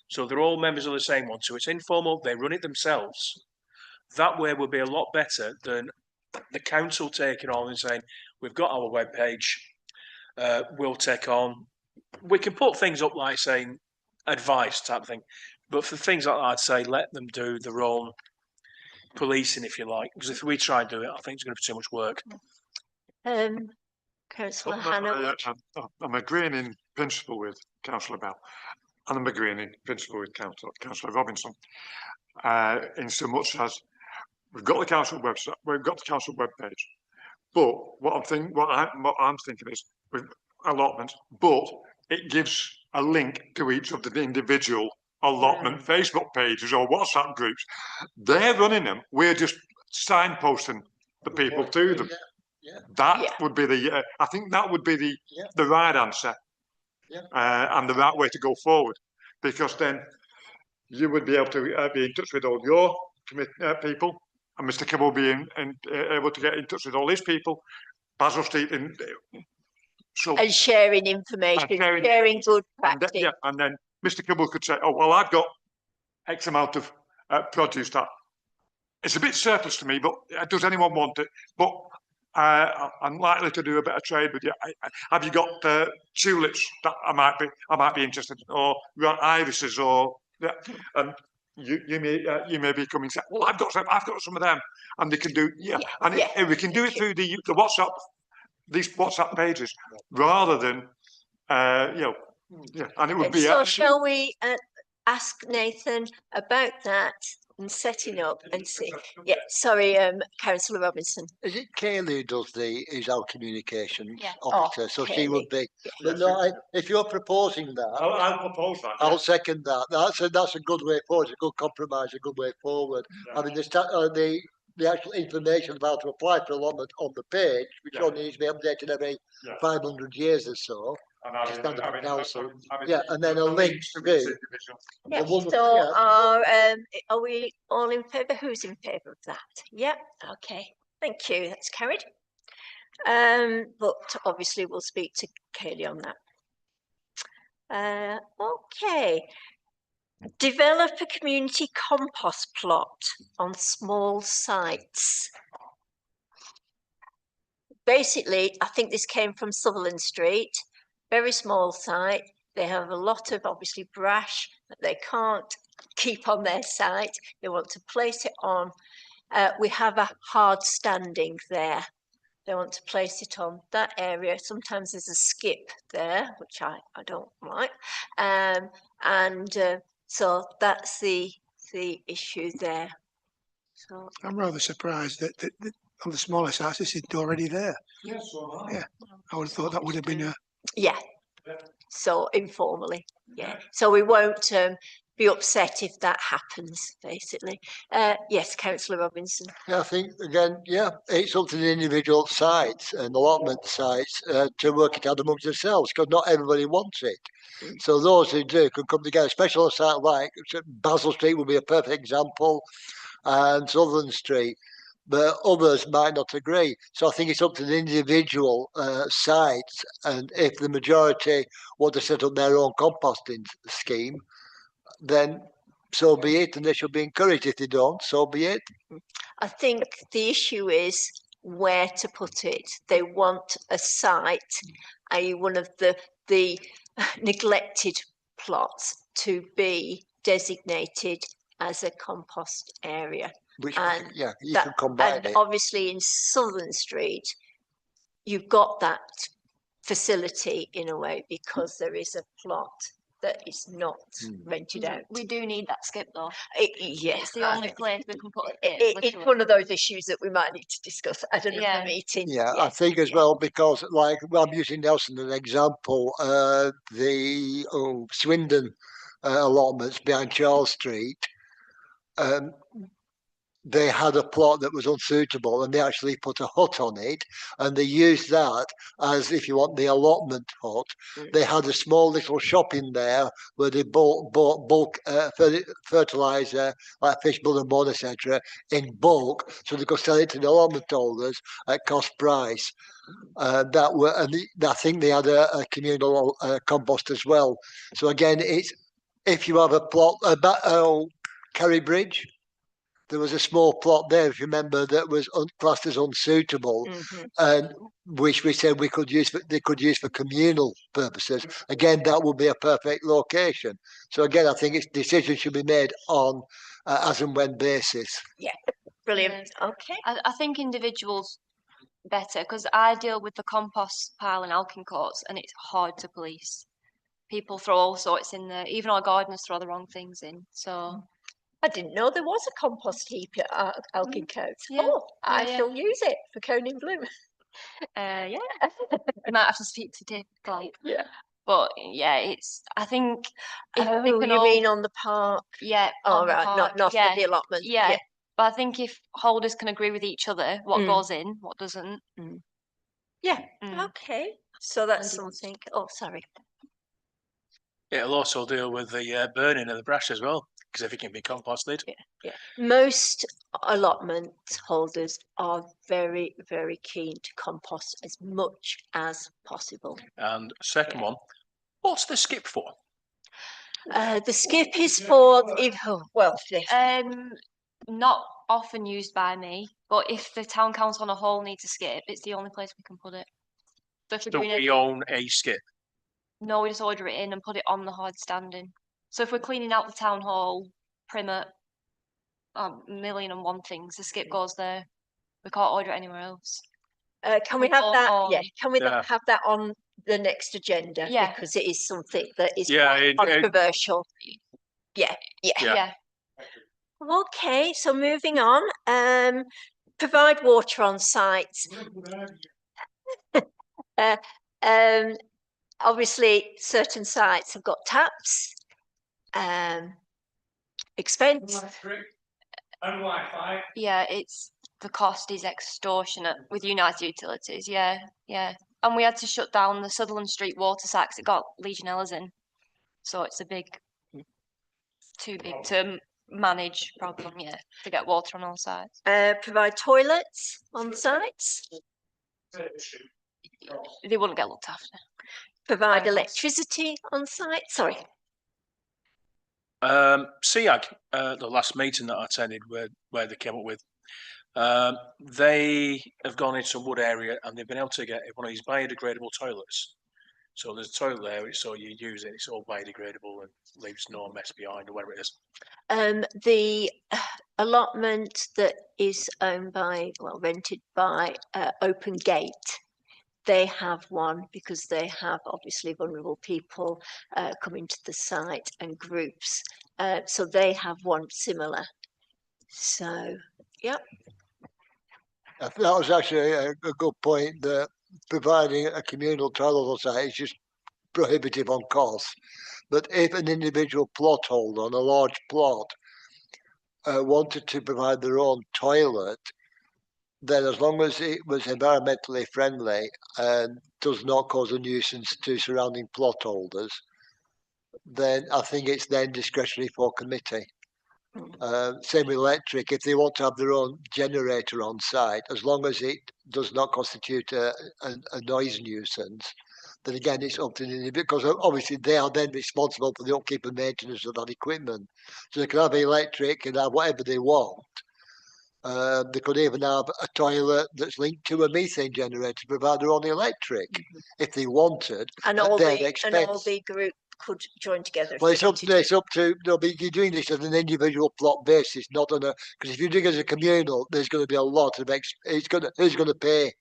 D: So they're all members of the same one. So it's informal, they run it themselves. That way would be a lot better than the council taking on and saying, we've got our webpage, we'll take on, we can put things up like saying advice type thing, but for things like that, I'd say let them do their own policing, if you like, because if we try and do it, I think it's going to be too much work.
A: Councillor Hannah.
E: I'm agreeing in principle with Councillor Bell, and I'm agreeing in principle with Councillor Robinson, in so much as we've got the council website, we've got the council webpage, but what I'm thinking is with allotments, but it gives a link to each of the individual allotment Facebook pages or WhatsApp groups. They're running them. We're just signposting the people to them. That would be the. I think that would be the right answer, and the right way to go forward, because then you would be able to be in touch with all your people, and Mr. Kibble being able to get in touch with all his people, Basil Street, and
A: sharing information, sharing good practice.
E: And then Mr. Kibble could say, "Oh well, I've got X amount of produce that it's a bit surplus to me, but does anyone want it? But I'm likely to do a bit of trade with you. Have you got tulips that I might be interested in, or irises, or and you may be coming and say, well, I've got some of them, and they can do and we can do it through the WhatsApp, these WhatsApp pages, rather than and it would be.
A: So shall we ask Nathan about that and setting up and see? Yeah, sorry, Councillor Robinson.
C: Is it Kaylee who does is our communications
B: Yeah.
C: officer? So she would be. But no, if you're proposing that,
E: I'll propose that.
C: I'll second that. That's a good way forward. It's a good compromise. A good way forward.
E: Yeah.
C: I mean, the actual information about to apply for allotment on the page, which only needs to be updated every 500 years or so. And then a link to.
A: Yeah. So are we all in favour? Who's in favour of that? Yeah. Okay. Thank you. That's carried. But obviously we'll speak to Kaylee on that. Okay. Develop a community compost plot on small sites. Basically, I think this came from Sutherland Street. Very small site. They have a lot of obviously brash that they can't keep on their site. They want to place it on. We have a hard standing there. They want to place it on that area. Sometimes there's a skip there, which I don't like. So that's the issue there. So
H: I'm rather surprised that on the smaller sites this is already there.
E: Yes, well,
H: yeah, I would have thought that would have been a.
A: Yeah. So informally, yeah. So we won't be upset if that happens, basically. Yes, Councillor Robinson.
C: Yeah, I think again, it's up to the individual sites and allotment sites to work it out amongst themselves, because not everybody wants it. So those who do can come together, especially on a site like Basil Street would be a perfect example, and Sutherland Street. But others might not agree. So I think it's up to the individual sites, and if the majority want to set up their own composting scheme, then so be it, and they should be encouraged. If they don't, so be it.
A: I think the issue is where to put it. They want a site, i.e. one of the neglected plots, to be designated as a compost area.
C: Which,
A: and
C: you can combine it.
A: Obviously in Sutherland Street, you've got that facility in a way, because there is a plot that is not rented out.
B: We do need that skip though.
A: Yes.
B: It's the only place we can put it.
A: It's one of those issues that we might need to discuss at another meeting.
C: Yeah, I think as well, because I'm using Nelson as an example, the Swindon allotments behind Charles Street, they had a plot that was unsuitable, and they actually put a hut on it, and they used that as, if you want, the allotment hut. They had a small little shop in there where they bought bulk fertilizer like fish, blood and bone, etc., in bulk, so they could sell it to the allotment holders at cost price. I think they had a communal compost as well. So again, it's if you have a plot, Kerry Bridge, there was a small plot there, if you remember, that was classed as unsuitable, and which we said they could use for communal purposes. Again, that would be a perfect location. So again, I think its decision should be made on as and when basis.
A: Brilliant. Okay.
B: I think individuals better because I deal with the compost pile in Alkin Courts and it's hard to police. People throw all sorts in there. Even our gardeners throw the wrong things in. So
A: I didn't know there was a compost heap at Alkin Coats.
B: Yeah.
A: Oh, I
B: Yeah.
A: shall use it for Coning Bloom.
B: yeah, you might have to speak to Dave Clyde.
A: Yeah.
B: But yeah, it's. I think. If
A: Oh,
B: they
A: you
B: can all-
A: mean on the park?
B: Yeah.
A: Oh,
B: on the
A: right,
B: park,
A: not
B: yeah,
A: for the allotment.
B: Yeah. But I think if holders can agree with each other, what goes in, what doesn't.
A: Yeah.
B: Mm.
A: Okay. So that's
B: And-
A: something. Oh, sorry.
D: It'll also deal with the burning of the brash as well, because if it can be composted.
A: Most allotment holders are very, very keen to compost as much as possible.
D: And second one, what's the skip for?
A: The skip is for
B: Not often used by me, but if the town council on a whole needs a skip, it's the only place we can put it. So if we're
D: So
B: doing
D: we own a skip.
B: No, we just order it in and put it on the hard standing. So if we're cleaning out the town hall, Primmert, a million and one things, the skip goes there. We can't order it anywhere else.
A: Can we
B: We
A: have
B: don't
A: that?
B: own-
A: Yeah. Can we
D: Yeah.
A: have that on the next agenda?
B: Yeah.
A: Because it is something that is
D: Yeah,
A: quite controversial. Yeah.
B: Yeah.
A: Okay. So moving on. Provide water on site. Obviously, certain sites have got taps. Expense.
F: And Wi-Fi.
B: Yeah, the cost is extortionate with United Utilities. Yeah. And we had to shut down the Sutherland Street water sacks. It got Legionellas in. So it's too big to manage problem, to get water on all sides.
A: Provide toilets on sites.
B: They wouldn't get looked after.
A: Provide
B: Fine.
A: electricity on site. Sorry.
D: SEAG, the last meeting that I attended where they came up with, they have gone into a wood area and they've been able to get one of these biodegradable toilets. So there's a toilet there, so you use it, it's all biodegradable and leaves no mess behind or whatever it is.
A: The allotment that is rented by Open Gate, they have one because they have obviously vulnerable people coming to the site and groups. So they have one similar. So, yeah.
C: I think that was actually a good point, that providing a communal toilet on site is just prohibitive on cost. But if an individual plot holder on a large plot wanted to provide their own toilet, then as long as it was environmentally friendly and does not cause a nuisance to surrounding plot holders, then I think it's then discretionary for committee. Same with electric. If they want to have their own generator on site, as long as it does not constitute a noise nuisance, then again it's up to the individual, because obviously they are then responsible for the upkeep and maintenance of that equipment. So they can have electric and have whatever they want. They could even have a toilet that's linked to a methane generator to provide their own electric if they wanted,
A: And
C: at
A: all
C: their
A: the
C: expense.
A: group could join together. if
C: Well,
A: they
C: it's up
A: wanted
C: to no, but you're doing this on an individual plot basis, not on a, because if you do it as a communal, there's going to be a lot of who's going to pay?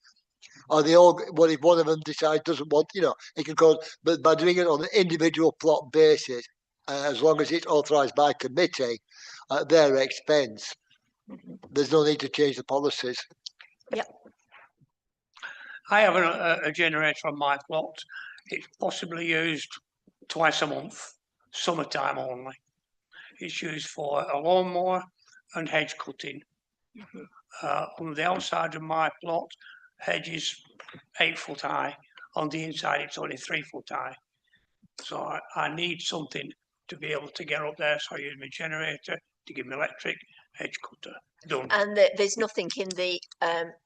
C: Are they all? Well, if one of them decides doesn't want, it can go. But by doing it on an individual plot basis, as long as it's authorised by committee, at their expense, there's no need to change the policies.
F: I have a generator on my plot. It's possibly used twice a month, summertime only. It's used for a lawnmower and hedge cutting. On the outside of my plot, hedge is 8 foot high. On the inside, it's only 3 foot high. So I need something to be able to get up there. So I use my generator to give me electric, hedge cutter. Done.
A: And there's nothing in the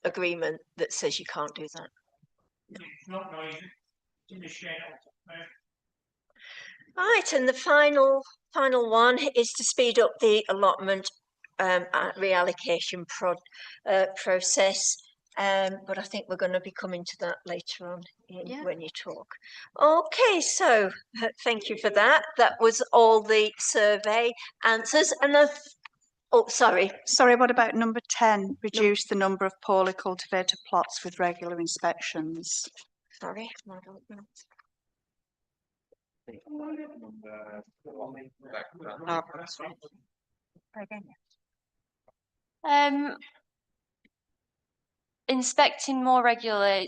A: agreement that says you can't do that.
F: It's not noisy. It's in the shed.
A: Right, and the final one is to speed up the allotment reallocation process. But I think we're going to be coming to that later on when you talk. Okay, so thank you for that. That was all the survey answers. And oh, sorry.
G: Sorry, what about number 10? Reduce the number of poorly cultivated plots with regular inspections.
A: Sorry, I don't know.
B: Inspecting more regularly,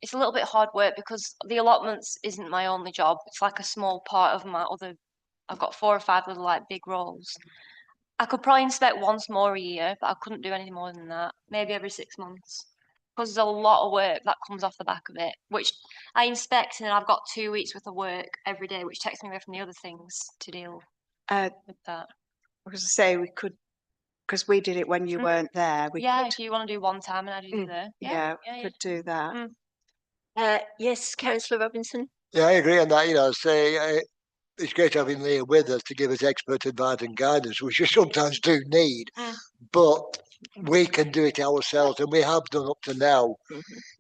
B: it's a little bit hard work because the allotments isn't my only job. It's like a small part of my other. I've got 4 or 5 little like big roles. I could probably inspect once more a year, but I couldn't do any more than that. Maybe every 6 months. Because there's a lot of work that comes off the back of it, which I inspect and I've got 2 weeks worth of work every day, which takes me away from the other things to deal with that.
G: I was going to say we could, because we did it when you weren't there. We
B: Yeah,
G: could,
B: if you want to do one time and I do there.
G: yeah, could do that.
A: Yes, Councillor Robinson.
C: Yeah, I agree on that. You know, say it's great having Leah with us to give us expert advice and guidance, which we sometimes do need. But we can do it ourselves, and we have done up to now.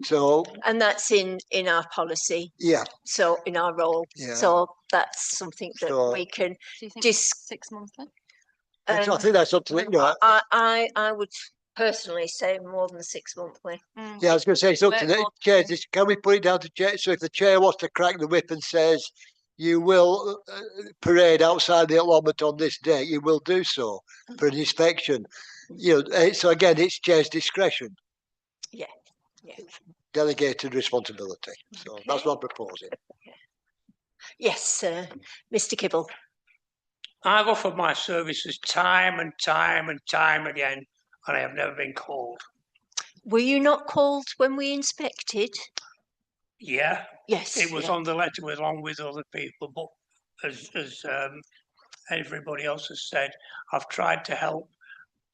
C: So,
A: and that's in our policy.
C: Yeah.
A: So in our role.
C: Yeah.
A: So that's something that we can.
B: Do you think 6 months then?
C: I think that's up to you know.
A: I would personally say more than 6 monthly.
C: Yeah, I was going to say it's up to the chair. Can we put it down to chair? So if the chair wants to crack the whip and says you will parade outside the allotment on this day, you will do so for an inspection. You know, so again, it's chair's discretion.
A: Yeah, yeah.
C: Delegated responsibility. So that's what I'm proposing.
A: Yes, Mr. Kibble.
F: I've offered my services time and time and time again, and I have never been called.
A: Were you not called when we inspected?
F: Yeah.
A: Yes.
F: It was on the letter along with other people, but as everybody else has said, I've tried to help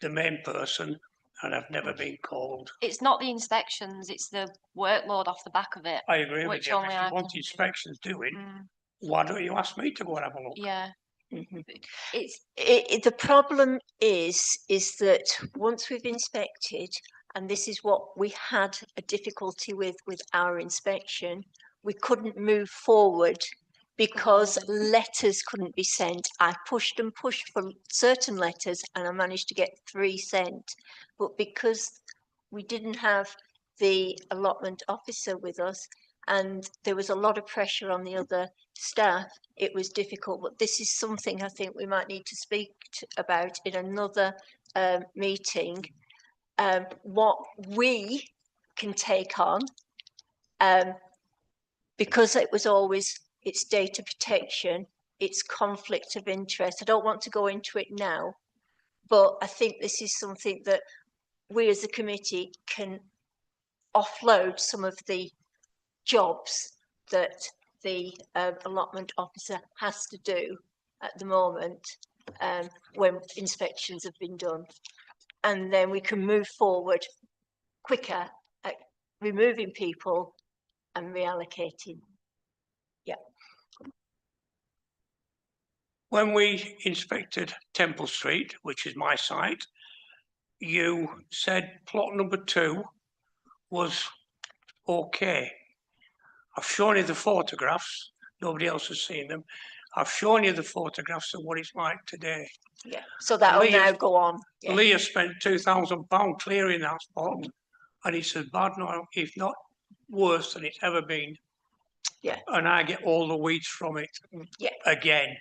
F: the main person and I've never been called.
B: It's not the inspections, it's the workload off the back of it.
F: I agree with you. If
B: Only
F: you
B: I
F: want
B: can
F: inspections doing, why don't you ask me to go and have a look?
B: Yeah.
A: The problem is that once we've inspected, and this is what we had a difficulty with our inspection, we couldn't move forward because letters couldn't be sent. I pushed and pushed for certain letters and I managed to get 3 sent. But because we didn't have the allotment officer with us and there was a lot of pressure on the other staff, it was difficult. But this is something I think we might need to speak about in another meeting. What we can take on, because it was always, it's data protection, it's conflict of interest. I don't want to go into it now, but I think this is something that we as a committee can offload some of the jobs that the allotment officer has to do at the moment when inspections have been done. And then we can move forward quicker at removing people and reallocating. Yeah.
F: When we inspected Temple Street, which is my site, you said plot number 2 was okay. I've shown you the photographs. Nobody else has seen them. I've shown you the photographs of what it's like today.
A: Yeah. So that'll now go on. Yeah.
F: Leah spent £2,000 clearing that spot, and it's as bad now, if not worse than it's ever been.
A: Yeah.
F: And I get all the weeds from it.
A: Yeah.
F: Again.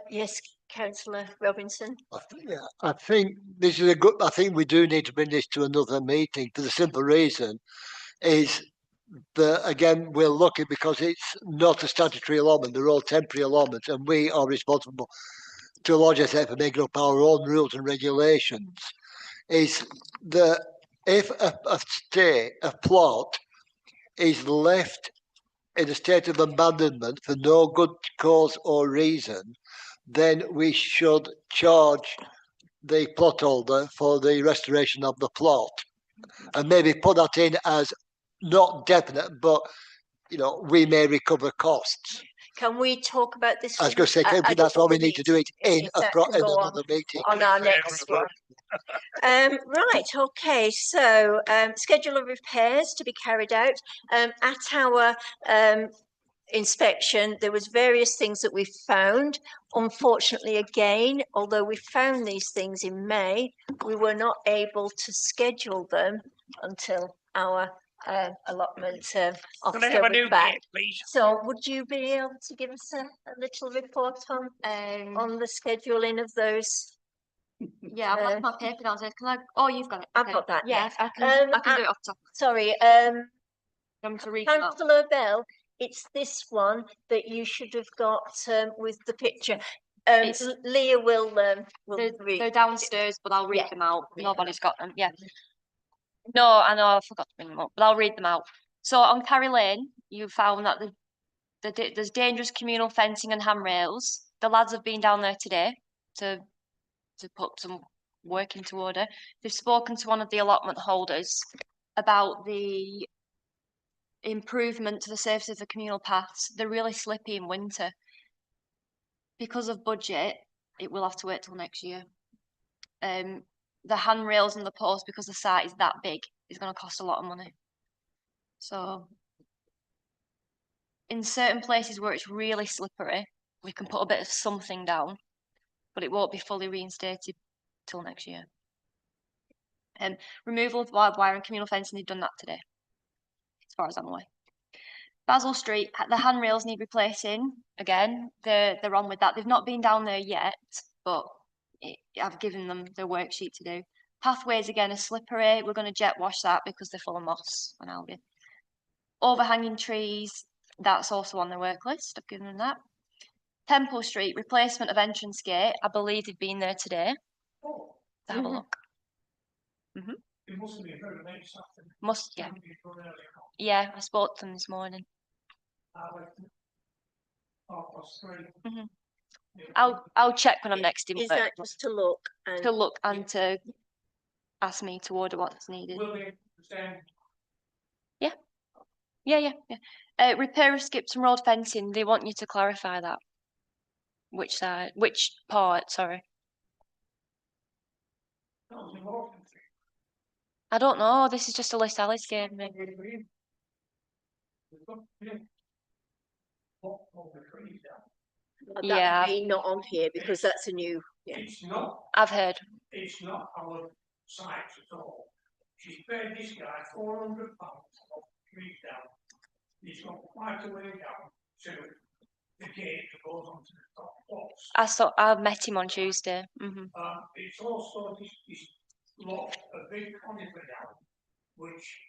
A: Yes, Councillor Robinson.
C: I think this is a good. I think we do need to bring this to another meeting for the simple reason is that again we're lucky because it's not a statutory allotment; they're all temporary allotments, and we are responsible to a large extent for making up our own rules and regulations. Is that if a plot is left in a state of abandonment for no good cause or reason, then we should charge the plot holder for the restoration of the plot, and maybe put that in as not definite, but you know we may recover costs.
A: Can we talk about this?
C: I was going to say,
A: I don't
C: that's why we
A: think
C: need to do it in
A: if that can
C: in
A: go
C: another meeting.
A: on our next one. Right, okay, so schedule of repairs to be carried out. At our inspection, there was various things that we found. Unfortunately, again, although we found these things in May, we were not able to schedule them until our allotment
F: Can I
A: officer
F: have a
A: was
F: new
A: back.
F: date, please?
A: So would you be able to give us a little report on the scheduling of those?
B: Yeah, I've got my paper downstairs. Can I? Oh, you've got it.
A: I've
B: Okay.
A: got that,
B: Yeah,
A: yes.
B: I can do it off the top.
A: Sorry,
B: I'm to read it out.
A: Councillor Bell, it's this one that you should have got with the picture.
B: It's-
A: Leah will
B: They're
A: read.
B: downstairs, but I'll read
A: Yeah.
B: them out. Nobody's got them. Yeah. No, I know I forgot to bring them up, but I'll read them out. So on Carry Lane, you found that there's dangerous communal fencing and handrails. The lads have been down there today to put some work into order. They've spoken to one of the allotment holders about the improvement to the surface of the communal paths. They're really slippy in winter. Because of budget, it will have to wait till next year. The handrails and the posts, because the site is that big, is going to cost a lot of money. So in certain places where it's really slippery, we can put a bit of something down, but it won't be fully reinstated till next year. Removal of barbed wire and communal fencing, they've done that today, as far as I'm aware. Basil Street, the handrails need replacing. Again, they're on with that. They've not been down there yet, but I've given them their worksheet to do. Pathways again are slippery. We're going to jet wash that because they're full of moss and algae. Overhanging trees, that's also on their work list. I've given them that. Temple Street, replacement of entrance gate. I believe they've been there today. To have a look.
F: It must be very nice afternoon.
B: Must, yeah. Yeah, I spoke to them this morning. I'll check when I'm next in
A: Is
B: work
A: that just to look?
B: to look and to ask me to order what's needed. Yeah. Repair of Skipton Road fencing. They want you to clarify that. Which side? Which part? Sorry. I don't know. This is just a list Alice gave me. Yeah.
A: That'd be not on here because that's a new. Yeah.
F: It's not.
B: I've heard.
F: It's not our site at all. She's paid this guy £400 for trees down. He's got quite a way down to the gate that goes onto the top plots.
B: I met him on Tuesday.
F: It's also this lot, a big conifer down, which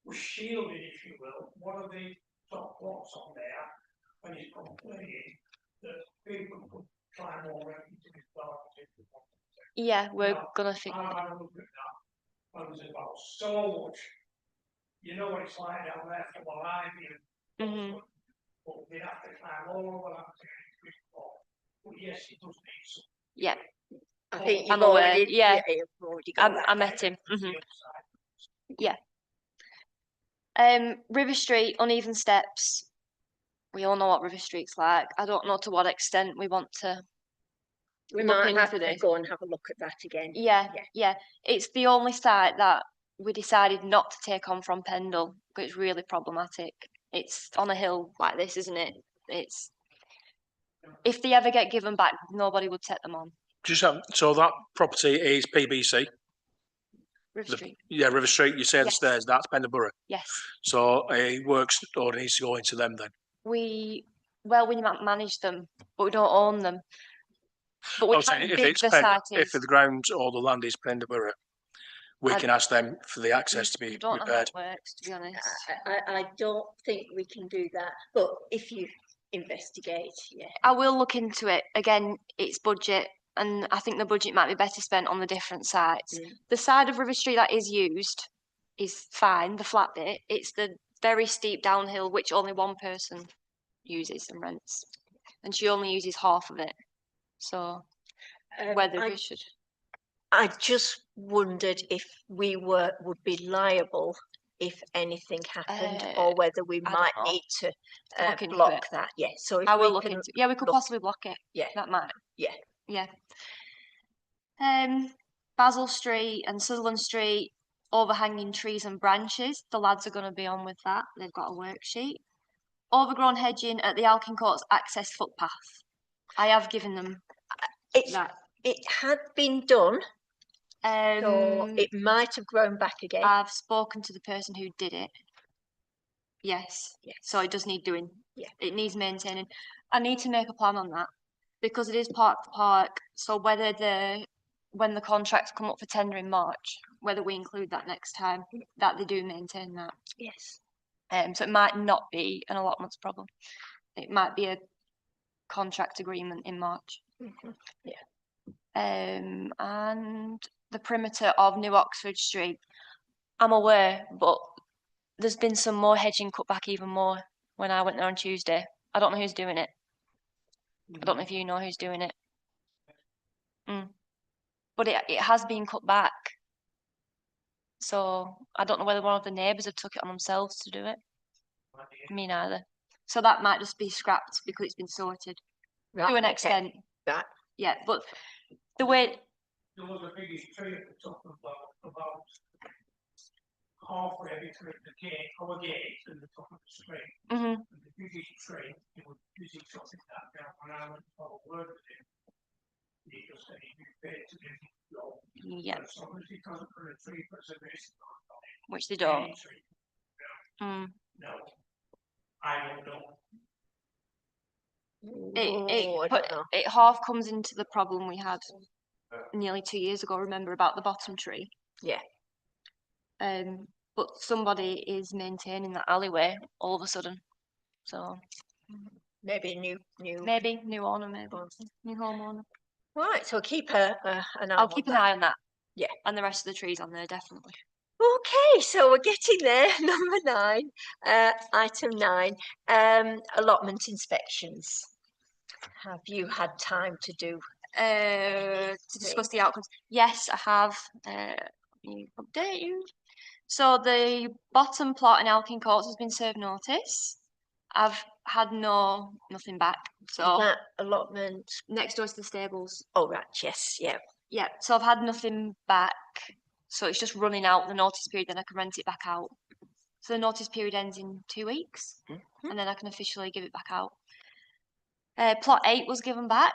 F: was shielded, if you will, one of the top plots on there, and he's complaining that people could climb over into his garden if they wanted to.
B: Yeah, we're
F: Now,
B: gonna think.
F: I had a look at that, and there's about so much. You know what it's like down there for the ivy, but they have to climb all over that to get into his plot. But yes, it does need some.
B: Yeah.
A: I think
B: I'm
A: you've
B: aware,
A: already.
B: yeah.
A: You've already got
B: I
A: that.
B: met him. Yeah. River Street, uneven steps. We all know what River Street's like. I don't know to what extent we want to.
A: We
B: look
A: might have
B: into
A: to
B: this.
A: go and have a look at that again.
B: Yeah. It's the only site that we decided not to take on from Pendle, but it's really problematic. It's on a hill like this, isn't it? It's if they ever get given back, nobody would take them on.
D: So that property is PBC.
B: River Street.
D: Yeah, River Street. You say the
B: Yes.
D: stairs. That's Pendlebury.
B: Yes.
D: So a works order needs to go into them then.
B: We manage them, but we don't own them. But we
D: I'm
B: can
D: saying if
B: bid
D: it's
B: the site
D: if the ground or the land is Pendlebury, we can ask them for the access to
B: I
D: be
B: don't know how
D: repaired.
B: it works, to be honest.
A: I don't think we can do that, but if you investigate, yeah.
B: I will look into it. Again, it's budget, and I think the budget might be better spent on the different sites. The side of River Street that is used is fine, the flat bit. It's the very steep downhill which only one person uses and rents. And she only uses half of it. So whether we should.
A: I just wondered if we would be liable if anything happened, or whether we
B: I don't
A: might
B: know.
A: need to
B: Look into
A: block
B: it.
A: that. Yeah. So if
B: I will
A: we
B: look
A: can
B: into. Yeah, we could
A: look-
B: possibly block it.
A: Yeah.
B: That might.
A: Yeah.
B: Yeah. Basil Street and Sutherland Street, overhanging trees and branches. The lads are going to be on with that. They've got a worksheet. Overgrown hedging at the Alkin Courts access footpath. I have given them
A: It's
B: that.
A: it had been done, so
B: Um,
A: it might have grown back again.
B: I've spoken to the person who did it. Yes.
A: Yes.
B: So it does need doing.
A: Yeah.
B: It needs maintaining. I need to make a plan on that because it is part of the park. So when the contracts come up for tender in March, whether we include that next time, that they do maintain that.
A: Yes.
B: So it might not be an allotments problem. It might be a contract agreement in March.
A: Mhm. Yeah.
B: And the perimeter of New Oxford Street, I'm aware, but there's been some more hedging cut back even more when I went there on Tuesday. I don't know who's doing it. I don't know if you know who's doing it. But it has been cut back. So I don't know whether one of the neighbours have took it on themselves to do it. Me neither. So that might just be scrapped because it's been sorted
A: Right,
B: to an
A: okay.
B: extent.
A: Right.
B: Yeah, but the way
F: There was a biggest tree at the top of about halfway between our gate and the top of the street.
B: Mhm.
F: And the biggest tree, they were busy chopping that down when I went for work with him. He just said he'd be paid to do his job.
B: Yeah,
F: As long as he doesn't put a tree preservation on
B: which they
F: it,
B: don't.
F: any tree,
B: Mm.
F: no. I don't know.
A: I don't know.
B: It half comes into the problem we had nearly 2 years ago. Remember about the bottom tree?
A: Yeah.
B: But somebody is maintaining that alleyway all of a sudden. So
A: Maybe new.
B: maybe new owner, maybe new homeowner.
A: Right. So keep an eye.
B: I'll keep an eye on that.
A: Yeah.
B: And the rest of the trees on there, definitely.
A: Okay, so we're getting there. Number 9, item 9, allotment inspections. Have you had time to do?
B: To discuss the outcomes. Yes, I have. Let me update you. So the bottom plot in Alkin Courts has been served notice. I've had nothing back. So
A: That allotment.
B: next door to the stables.
A: Oh, right. Yes. Yeah.
B: Yeah. So I've had nothing back. So it's just running out the notice period, then I can rent it back out. So the notice period ends in 2 weeks, and then I can officially give it back out. Plot 8 was given back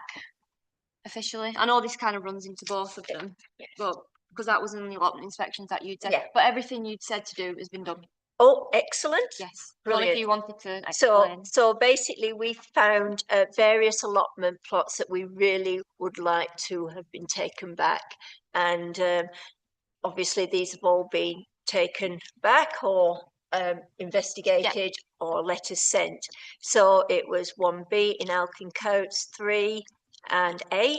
B: officially. I know this kind of runs into both of them, but because that was in the allotment inspections that you'd said.
A: Yeah.
B: But everything you'd said to do has been done.
A: Oh, excellent.
B: Yes.
A: Brilliant.
B: Well, if you wanted to
A: So,
B: explain.
A: basically, we found various allotment plots that we really would like to have been taken back, and obviously these have all been taken back or investigated or letters sent. So it was 1B in Alkin Coates, 3 and 8.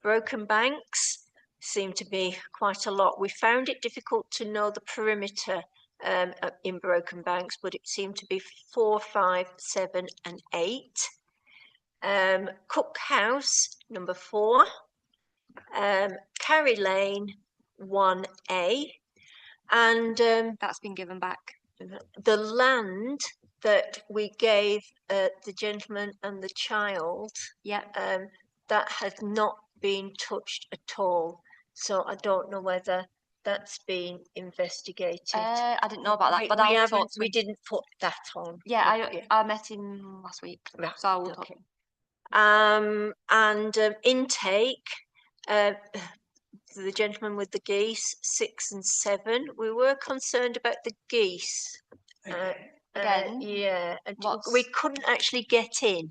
A: Broken Banks seem to be quite a lot. We found it difficult to know the perimeter in Broken Banks, but it seemed to be 4, 5, 7 and 8. Cook House, number 4. Carry Lane, 1A. And
B: That's been given back.
A: the land that we gave the gentleman and the child,
B: Yeah.
A: that has not been touched at all. So I don't know whether that's been investigated.
B: I didn't know about that, but I'll talk to
A: we
B: him.
A: didn't put that on.
B: Yeah, I met him last week,
A: Right,
B: so I will talk.
A: okay. And intake, the gentleman with the geese, 6 and 7. We were concerned about the geese.
B: Again?
A: Yeah, and
B: What's-
A: we couldn't actually get in.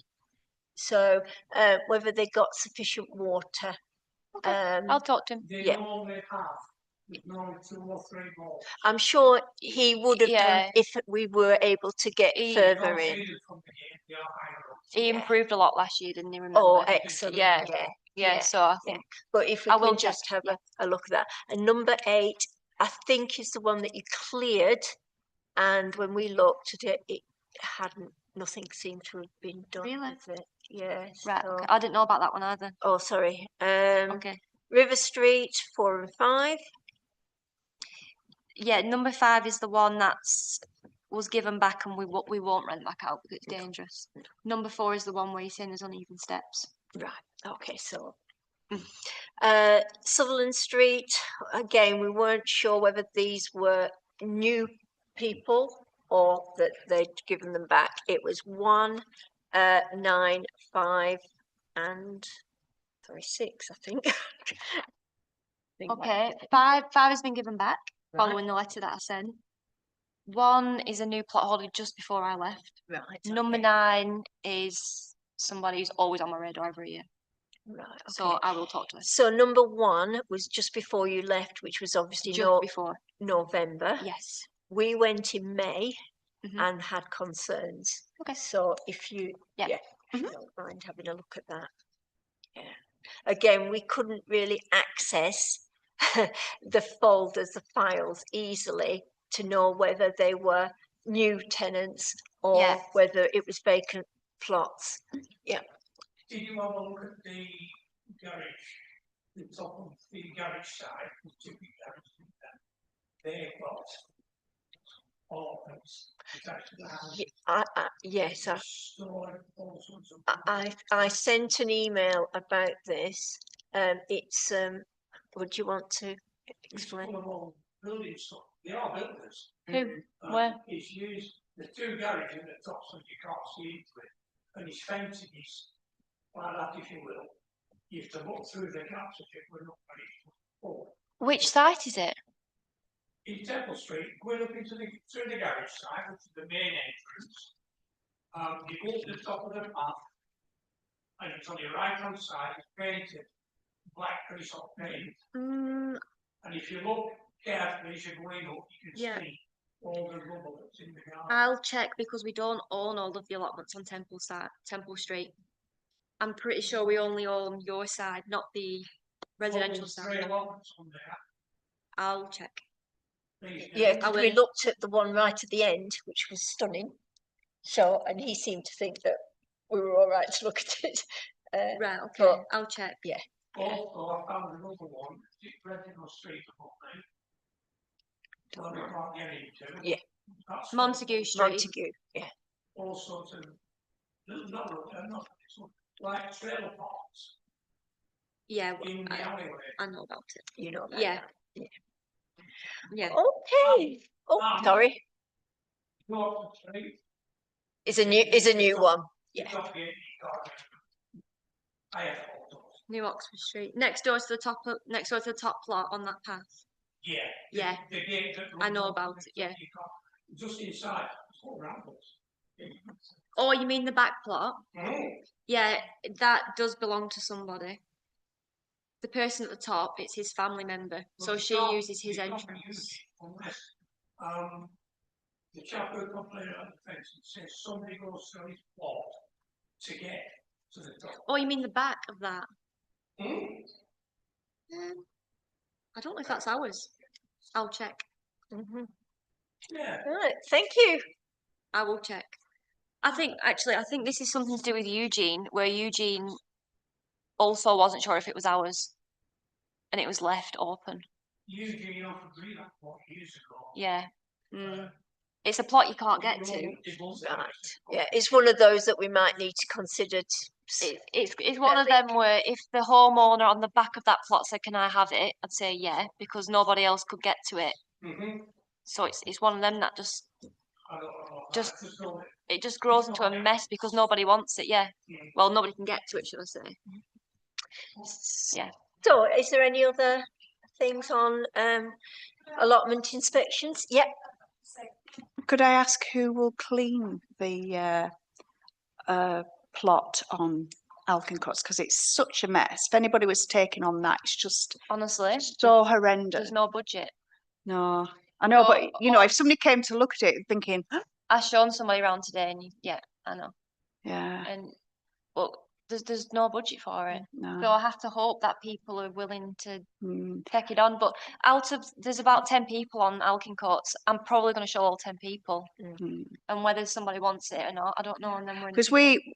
A: So whether they got sufficient water.
B: I'll talk to him.
F: They
A: Yeah.
F: normally have. There's normally 2 or 3 more.
A: I'm sure he would have done
B: Yeah.
A: if we were able to get further
F: Can't
A: in.
F: see them from the gate, they are higher up.
B: He
A: Yeah.
B: improved a lot last year, didn't he? Remember?
A: Oh, excellent.
B: Yeah.
A: Yeah.
B: Yeah. So I think
A: But if we
B: I will
A: can just
B: check,
A: have a look at that. And number 8, I think is the one that you cleared. And when we looked at it, it hadn't, nothing seemed to have been done
B: Really?
A: with it. Yes.
B: right. Okay. I didn't know about that one either.
A: Oh, sorry.
B: Okay.
A: River Street, 4 and 5.
B: Yeah, number 5 is the one that's was given back and we won't rent back out because it's dangerous. Number 4 is the one where you're saying there's uneven steps.
A: Right, okay, so.
B: Mm.
A: Sutherland Street, again, we weren't sure whether these were new people or that they'd given them back. It was 1, 9, 5 and, sorry, 6, I think.
B: Okay, 5 has been given back
A: Right.
B: following the letter that I sent. 1 is a new plot holder just before I left.
A: Right.
B: Number
A: okay.
B: 9 is somebody who's always on my radar every year.
A: Right, okay.
B: So I will talk to her
A: So number 1 was just before you left, which was obviously
B: just before.
A: November.
B: Yes.
A: We went in May
B: Mhm.
A: and had concerns.
B: Okay.
A: So if you,
B: Yeah.
A: if you
B: Mhm.
A: don't mind having a look at that. Yeah. Again, we couldn't really access the folders, the files easily to know whether they were new tenants or
B: Yeah.
A: whether it was vacant plots.
F: Did you have a look at the garage, the top of the garage side, the two big garages there? They've got allotments attached to the house.
A: Yes,
F: Stored all sorts of.
A: I sent an email about this. It's would you want to
F: It's
A: explain?
F: full of all building stuff. They are builders.
B: Who? Where?
F: It's used, the two garages at the top so you can't see into it. And his fencing is like that, if you will. You have to look through the gaps if it were not ready for.
B: Which site is it?
F: In Temple Street, going up into through the garage side, which is the main entrance. You go to the top of the path, and it's on your right hand side, it's painted black grease or paint. And if you look carefully as you're going up, you can
B: Yeah.
F: see all the rubble that's in the garden.
B: I'll check because we don't own all of the allotments on Temple Street. I'm pretty sure we only own your side, not the residential
F: There's
B: side.
F: 3 allotments on there.
B: I'll check.
F: Please do.
A: Yeah,
B: I
A: because we
B: will.
A: looked at the one right at the end, which was stunning. So, and he seemed to think that we were all right to look at it.
B: Right, okay.
A: but-
B: I'll check.
F: Also, I found another one, it's Reginald Street above me. One we can't get into.
A: Yeah.
F: That's
B: Montague Street.
A: Montague, yeah.
F: all sorts of not like trailer parks
B: Yeah,
F: in the alleyway.
B: I know about it.
A: You know that.
B: Yeah.
A: now.
B: Yeah.
A: Okay. Oh, sorry.
F: Norton Street.
A: Is a new one.
F: It's
A: Yeah.
F: off the garden. I have all those.
B: New Oxford Street. Next door to the top plot on that path.
F: Yeah.
B: Yeah.
F: The gate that
B: I know
F: runs
B: about
F: up
B: it, yeah.
F: you can't- Just inside, it's all rambles.
B: Oh, you mean the back plot?
F: Mm.
B: Yeah, that does belong to somebody. The person at the top, it's his family member, so
F: Well,
B: she
F: you can't-
B: uses his
F: you can't
B: entrance.
F: use it Unless, the chap who complained about the fence and says somebody goes through his plot to get to the top.
B: Oh, you mean the back of that?
F: Mm.
B: I don't know if that's ours. I'll check.
A: Mhm.
F: Yeah.
A: Right. Thank you.
B: I will check. I think this is something to do with Eugene, where Eugene also wasn't sure if it was ours, and it was left open.
F: Usually off of Green Plot years ago.
B: Yeah. It's a plot you can't get to.
A: Right. Yeah, it's one of those that we might need to consider.
B: It's one of them where if the homeowner on the back of that plot said, "Can I have it?" I'd say yeah, because nobody else could get to it.
F: Mm-hmm.
B: So it's one of them that just
F: I don't know.
B: Just-
F: I just know that-
B: it just grows into a mess because nobody wants it. Yeah.
F: Mm.
B: Well, nobody can get to it, should I say? Yeah.
A: So, is there any other things on allotment inspections? Yep.
G: Could I ask who will clean the plot on Alkincots? Because it's such a mess. If anybody was taking on that, it's just
B: Honestly,
G: so horrendous.
B: there's no budget.
G: No, I know, but
B: Oh,
G: you know, if somebody came to look at it thinking,
B: I shown somebody around today, and yeah, I know.
G: yeah,
B: And but there's no budget for it. So
G: no,
B: I have to hope that people are willing to
G: mm,
B: take it on. But there's about 10 people on Alkincoats. I'm probably going to show all 10 people,
G: mm.
B: and whether somebody wants it or not, I don't know. And then we're in
G: Because we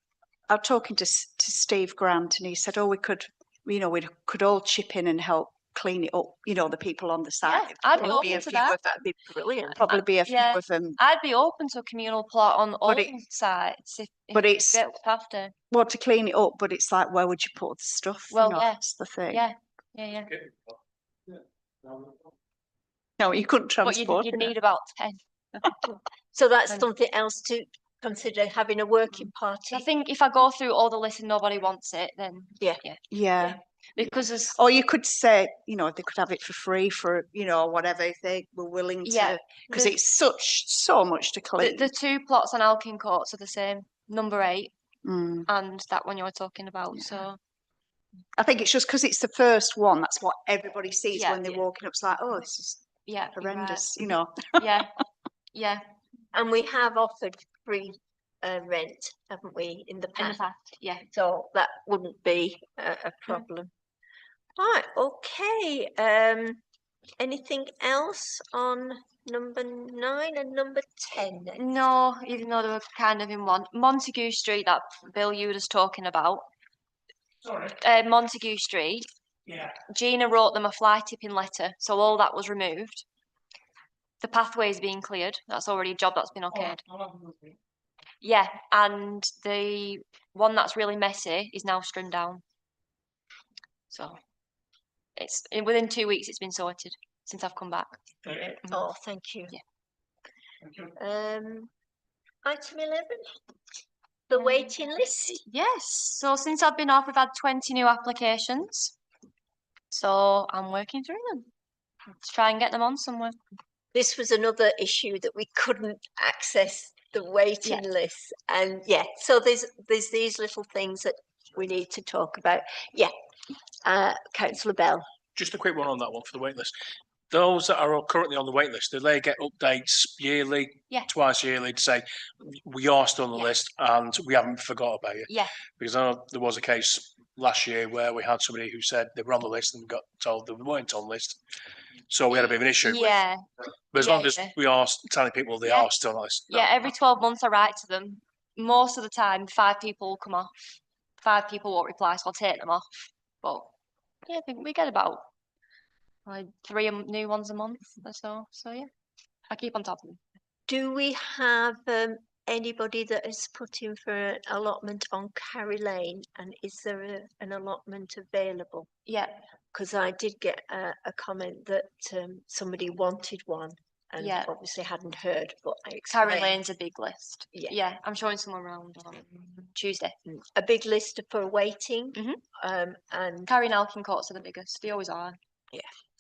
G: are talking to Steve Grant, and he said, "Oh, we could, you know, we could all chip in and help clean it up, you know, the people on the side.
B: Yeah, I'd be
G: Probably
B: open
G: a
B: to
G: few
B: that.
G: of
A: That'd be brilliant.
G: Probably be a few
B: Yeah.
G: of them.
B: I'd be open to a communal plot on all
G: But it-
B: sites if
G: but it's-
B: get looked after.
G: Well, to clean it up, but it's like, where would you put the stuff?
B: Well,
G: you know,
B: yeah.
G: that's the thing.
B: Yeah, yeah.
G: No, you couldn't
B: But
G: transport
B: you'd
G: it.
B: need about 10.
A: So that's
B: And-
A: something else to consider, having a working party.
B: I think if I go through all the list and nobody wants it, then
G: Yeah.
B: because there's
G: Or you could say, you know, they could have it for free for, you know, whatever if they were willing
B: Yeah,
G: to, because
B: the-
G: it's so much to clean.
B: the 2 plots on Alkin Courts are the same, number 8
G: Mm.
B: and that one you're talking about.
G: Yeah.
B: So
G: I think it's just because it's the first one. That's what everybody sees
B: Yeah,
G: when they're walking up. It's like, oh, this is
B: yeah, you're right.
G: horrendous, you know.
B: Yeah, yeah,
A: And we have offered free rent, haven't we, in the
B: in the
A: past?
B: past, yeah.
A: So that wouldn't be a problem. Right, okay. Anything else on number 9 and number 10 then?
B: No, even though they were kind of in one. Montague Street, that Bill you was talking about.
F: Sorry.
B: Montague Street,
F: Yeah.
B: Gina wrote them a fly tipping letter, so all that was removed. The pathway's being cleared. That's already a job that's been okayed. Yeah, and the one that's really messy is now trimmed down. So it's within 2 weeks it's been sorted since I've come back.
A: Oh, thank you.
B: Yeah.
A: Item 11, the waiting list.
B: Yes. So since I've been off, we've had 20 new applications. So I'm working through them to try and get them on somewhere.
A: This was another issue that we couldn't access the waiting list, and so there's these little things that we need to talk about. Councillor Bell.
D: Just a quick one on that one for the wait list. Those that are currently on the wait list, do they get updates yearly,
B: Yeah.
D: twice yearly to say we are still on the
B: Yeah.
D: list and we haven't forgot about you?
B: Yeah.
D: Because I know there was a case last year where we had somebody who said they were on the list and got told they weren't on the list. So we had a bit of an issue.
B: Yeah.
D: But as
B: Yeah,
D: long as
B: yeah.
D: we are telling people they
B: Yeah.
D: are still on the list.
B: Yeah, every 12 months I write to them. Most of the time, 5 people will come off. 5 people won't reply, so I'll take them off. But yeah, I think we get about like 3 new ones a month or so. So yeah, I keep on top of them.
A: Do we have anybody that has put in for an allotment on Carry Lane, and is there an allotment available?
B: Yeah,
A: Because I did get a comment that somebody wanted one, and
B: Yeah.
A: obviously hadn't heard, but I
B: Carry
A: explained.
B: Lane's a big list.
A: Yeah.
B: Yeah, I'm showing someone around on Tuesday.
A: A big list for waiting,
B: Mhm.
A: and
B: Carry and Alkin Courts are the biggest. They always are.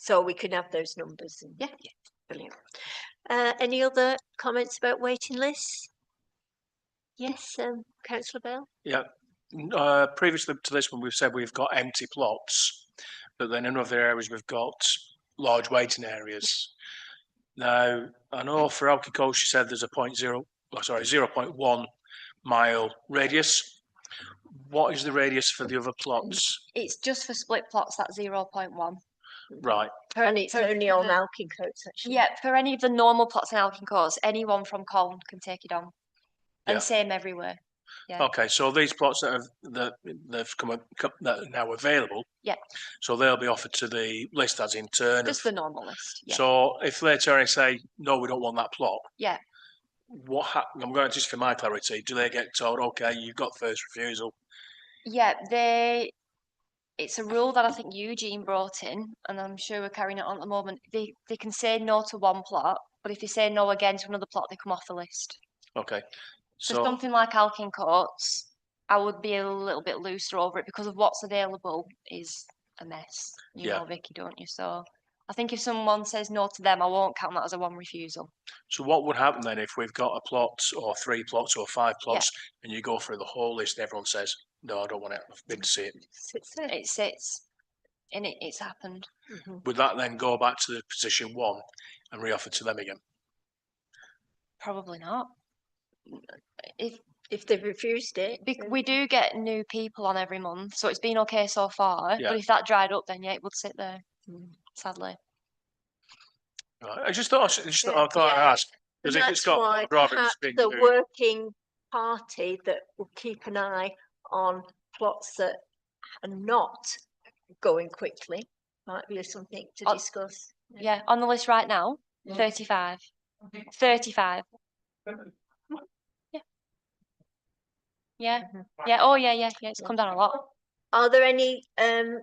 A: so we can have those numbers. And,
B: Yeah.
A: brilliant. Any other comments about waiting lists? Yes, Councillor Bell.
D: Yeah. Previously to this one, we've said we've got empty plots, but then in other areas we've got large waiting areas. Now, I know for Alkikosh, she said there's a 0.1 mile radius. What is the radius for the other plots?
B: It's just for split plots, that's 0.1.
D: Right.
A: And it's
B: So
A: only
B: for
A: on
B: the-
A: Alkin Coats, actually.
B: Yeah, for any of the normal plots in Alkin Courts, anyone from Colne can take it on. And
D: Yeah.
B: same everywhere. Yeah.
D: Okay, so these plots that they've come that are now available.
B: Yeah.
D: So they'll be offered to the list as in turn.
B: Just the normal list. Yeah.
D: So if they turn and say no, we don't want that plot.
B: Yeah.
D: I'm going just for my clarity. Do they get told, okay, you've got first refusal?
B: Yeah, it's a rule that I think Eugene brought in, and I'm sure we're carrying it on at the moment. They can say no to one plot, but if they say no again to another plot, they come off the list.
D: Okay.
B: So
D: So
B: something like Alkin Courts, I would be a little bit looser over it because of what's available is a mess. You
D: Yeah.
B: know, Vicky, don't you? So I think if someone says no to them, I won't count that as a one refusal.
D: So what would happen then if we've got a plot or 3 plots or 5 plots and you go through the whole list and everyone says, no, I don't want it, I've been to see it.
A: Sits there.
B: It sits, and it's happened.
D: Would that then go back to the position 1 and reoffer to them again?
B: Probably not.
A: If they've refused it.
B: We do get new people on every month, so it's been okay so far.
D: Yeah.
B: But if that dried up, then yeah, it would sit there. Sadly.
D: Right. I thought I'd ask. Because if it's
A: That's
D: got,
A: why
D: I'd rather it's
A: perhaps
D: been
A: the
D: moved.
A: working party that will keep an eye on plots that are not going quickly might be something to
B: Oh,
A: discuss.
B: Yeah, on the list right now, 35. 35. Yeah. Yeah. Yeah. Oh, yeah. It's come down a lot.
A: Are there any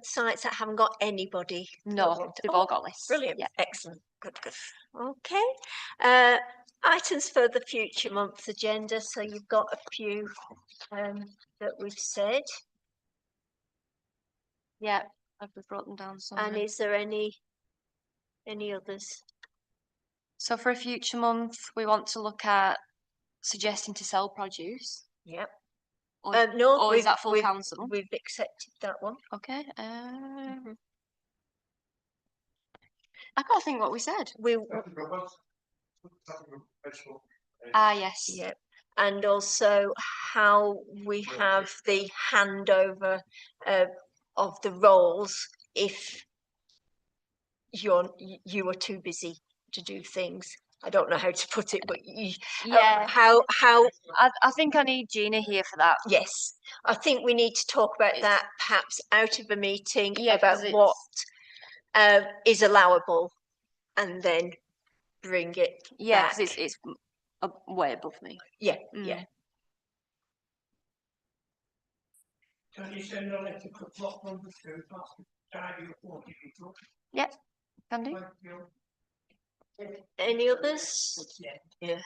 A: sites that haven't got anybody?
B: No, they've all got lists.
A: Brilliant.
B: Yeah.
A: Excellent. Good. Okay. Items for the future month's agenda. So you've got a few that we've said.
B: Yeah. I've brought them down
A: And
B: somewhere.
A: is there any others?
B: So for a future month, we want to look at suggesting to sell produce.
A: Yep.
B: Or,
A: No,
B: or is that full
A: we've,
B: council?
A: We've accepted that one.
B: Okay. I can't think what we said. Yes.
A: Yep. And also how we have the handover of the roles if you are too busy to do things. I don't know how to put it, but
B: Yeah.
A: how
B: I think I need Gina here for that.
A: yes, I think we need to talk about that perhaps out of a meeting
B: Yeah,
A: about
B: 'cause
A: what is allowable, and then bring it
B: Yeah,
A: back.
B: because it's way above me.
A: Yeah.
F: Can you send a letter to plot number 2, that's the tidy report if you could?
B: Yeah, can do.
F: Thank you.
A: Any others? Yes.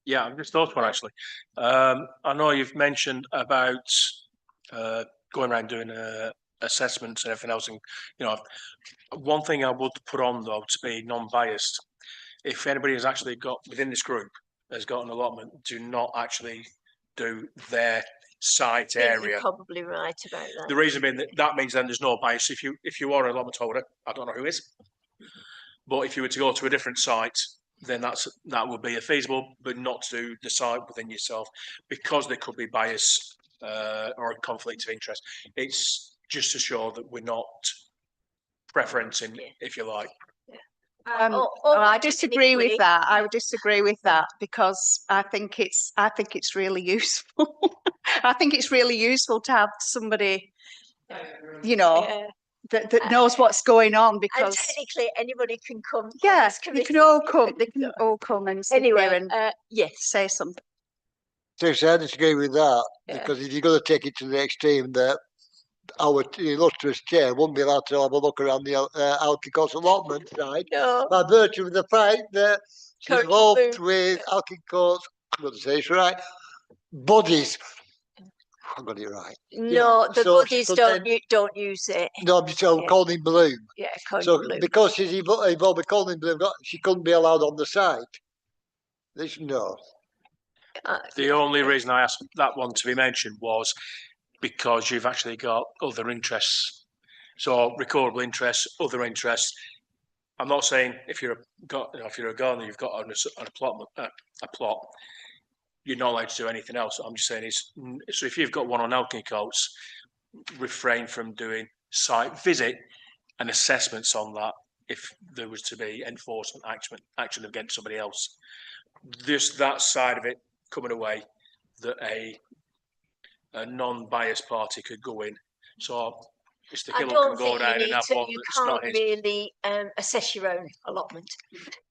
D: Yeah, I've just thought one actually. I know you've mentioned about going around doing assessments and everything else, and one thing I would put on though to be non-biased, if anybody has actually got within this group has got an allotment, do not actually do their site
A: I think
D: area.
A: you're probably right about that.
D: The reason being that means then there's no bias. If you are an allotment holder, I don't know who is, but if you were to go to a different site, then that would be a feasible, but not to the site within yourself, because there could be bias or a conflict of interest. It's just to show that we're not preferencing, if you like.
G: I disagree with that. I would disagree with that because I think it's really useful. I think it's really useful to have somebody, that knows what's going on,
A: And
G: because
A: technically anybody can come.
G: yes, they can all come. They can all come and sit here
A: Anyway,
G: and
A: yes.
G: say something.
C: So I disagree with that,
A: Yeah.
C: because if you're going to take it to the extreme that our illustrious chair wouldn't be allowed to have a look around the Alkikos allotment side,
A: No.
C: by virtue of the fact that she's
A: Coach
C: involved
A: Bloom.
C: with Alkikos, I'm going to say it's right, bodies. I got it right.
A: No, the
C: so
A: buddies
C: so
A: don't use it.
C: No, so
A: Yeah.
C: Colin Bloom.
A: Yeah, Colin
C: So
A: Bloom.
C: because she's involved with Colin Bloom, she couldn't be allowed on the site. No.
D: The only reason I asked that one to be mentioned was because you've actually got other interests. So recordable interests, other interests. I'm not saying if you're a gardener, you've got a plot, you're not allowed to do anything else. I'm just saying so if you've got one on Alkikos, refrain from doing site visit and assessments on that if there was to be enforcement action against somebody else. Just that side of it coming away, that a non-biased party could go in. So Mr.
A: I
D: Hill
A: don't
D: can go
A: think you
D: down and
A: need
D: have
A: to.
D: one
A: You
D: that's
A: can't
D: not his.
A: really assess your own allotment.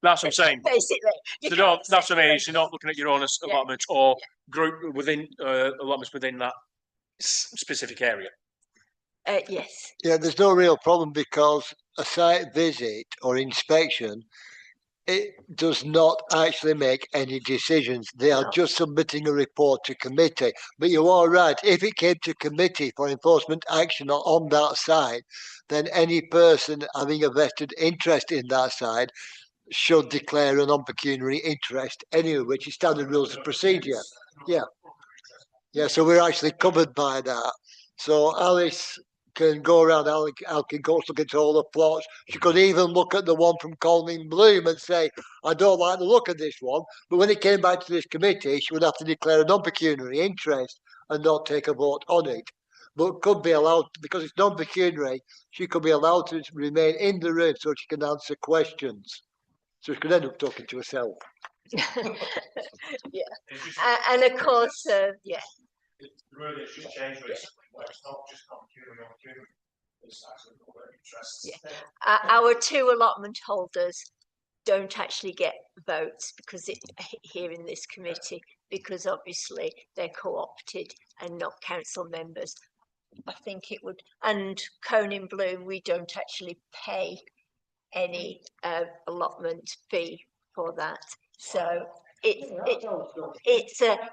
D: That's what I'm saying.
A: Basically,
D: So that's what I mean. You're not looking at your own allotment or group within allotments within that specific area.
A: Yes.
C: Yeah, there's no real problem, because a site visit or inspection, it does not actually make any decisions. They are just submitting a report to committee. But you are right. If it came to committee for enforcement action on that site, then any person having a vested interest in that site should declare a non-pecuniary interest anyway, which is standard rules of procedure. Yeah, so we're actually covered by that. So Alice can go around Alkikos, look into all the plots. She could even look at the one from Colin Bloom and say, I don't like the look of this one. But when it came back to this committee, she would have to declare a non-pecuniary interest and not take a vote on it. But could be allowed, because it's non-pecuniary, she could be allowed to remain in the room so she can answer questions. So she could end up talking to herself.
A: And of course,
D: Really, it's just changed recently, where it's not just non-pecuniary.
A: Our two allotment holders don't actually get votes because here in this committee, because obviously they're co-opted and not council members. I think it would, and Cone in Bloom, we don't actually pay any allotment fee for that. So it's
B: It's a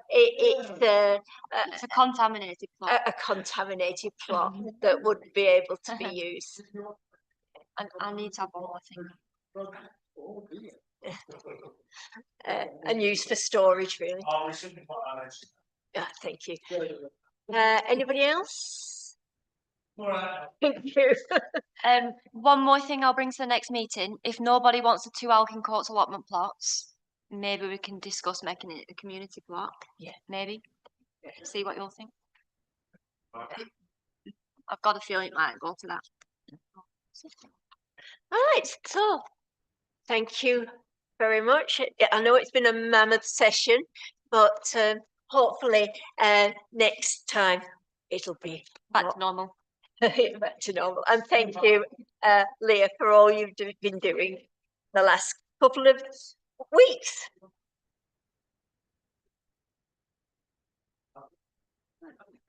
B: contaminated plot.
A: a contaminated plot that wouldn't be able to be used.
B: And I need to have one more thing.
A: And used for storage, really. Thank you. Anybody else? Thank you.
B: One more thing I'll bring to the next meeting. If nobody wants the 2 Alkin Courts allotment plots, maybe we can discuss making it a community plot.
A: Yeah.
B: Maybe. See what you'll think. I've got a feeling it might go to that.
A: All right, so thank you very much. I know it's been a mammoth session, but hopefully next time it'll be
B: Back to normal.
A: back to normal. And thank you, Leah, for all you've been doing the last couple of weeks.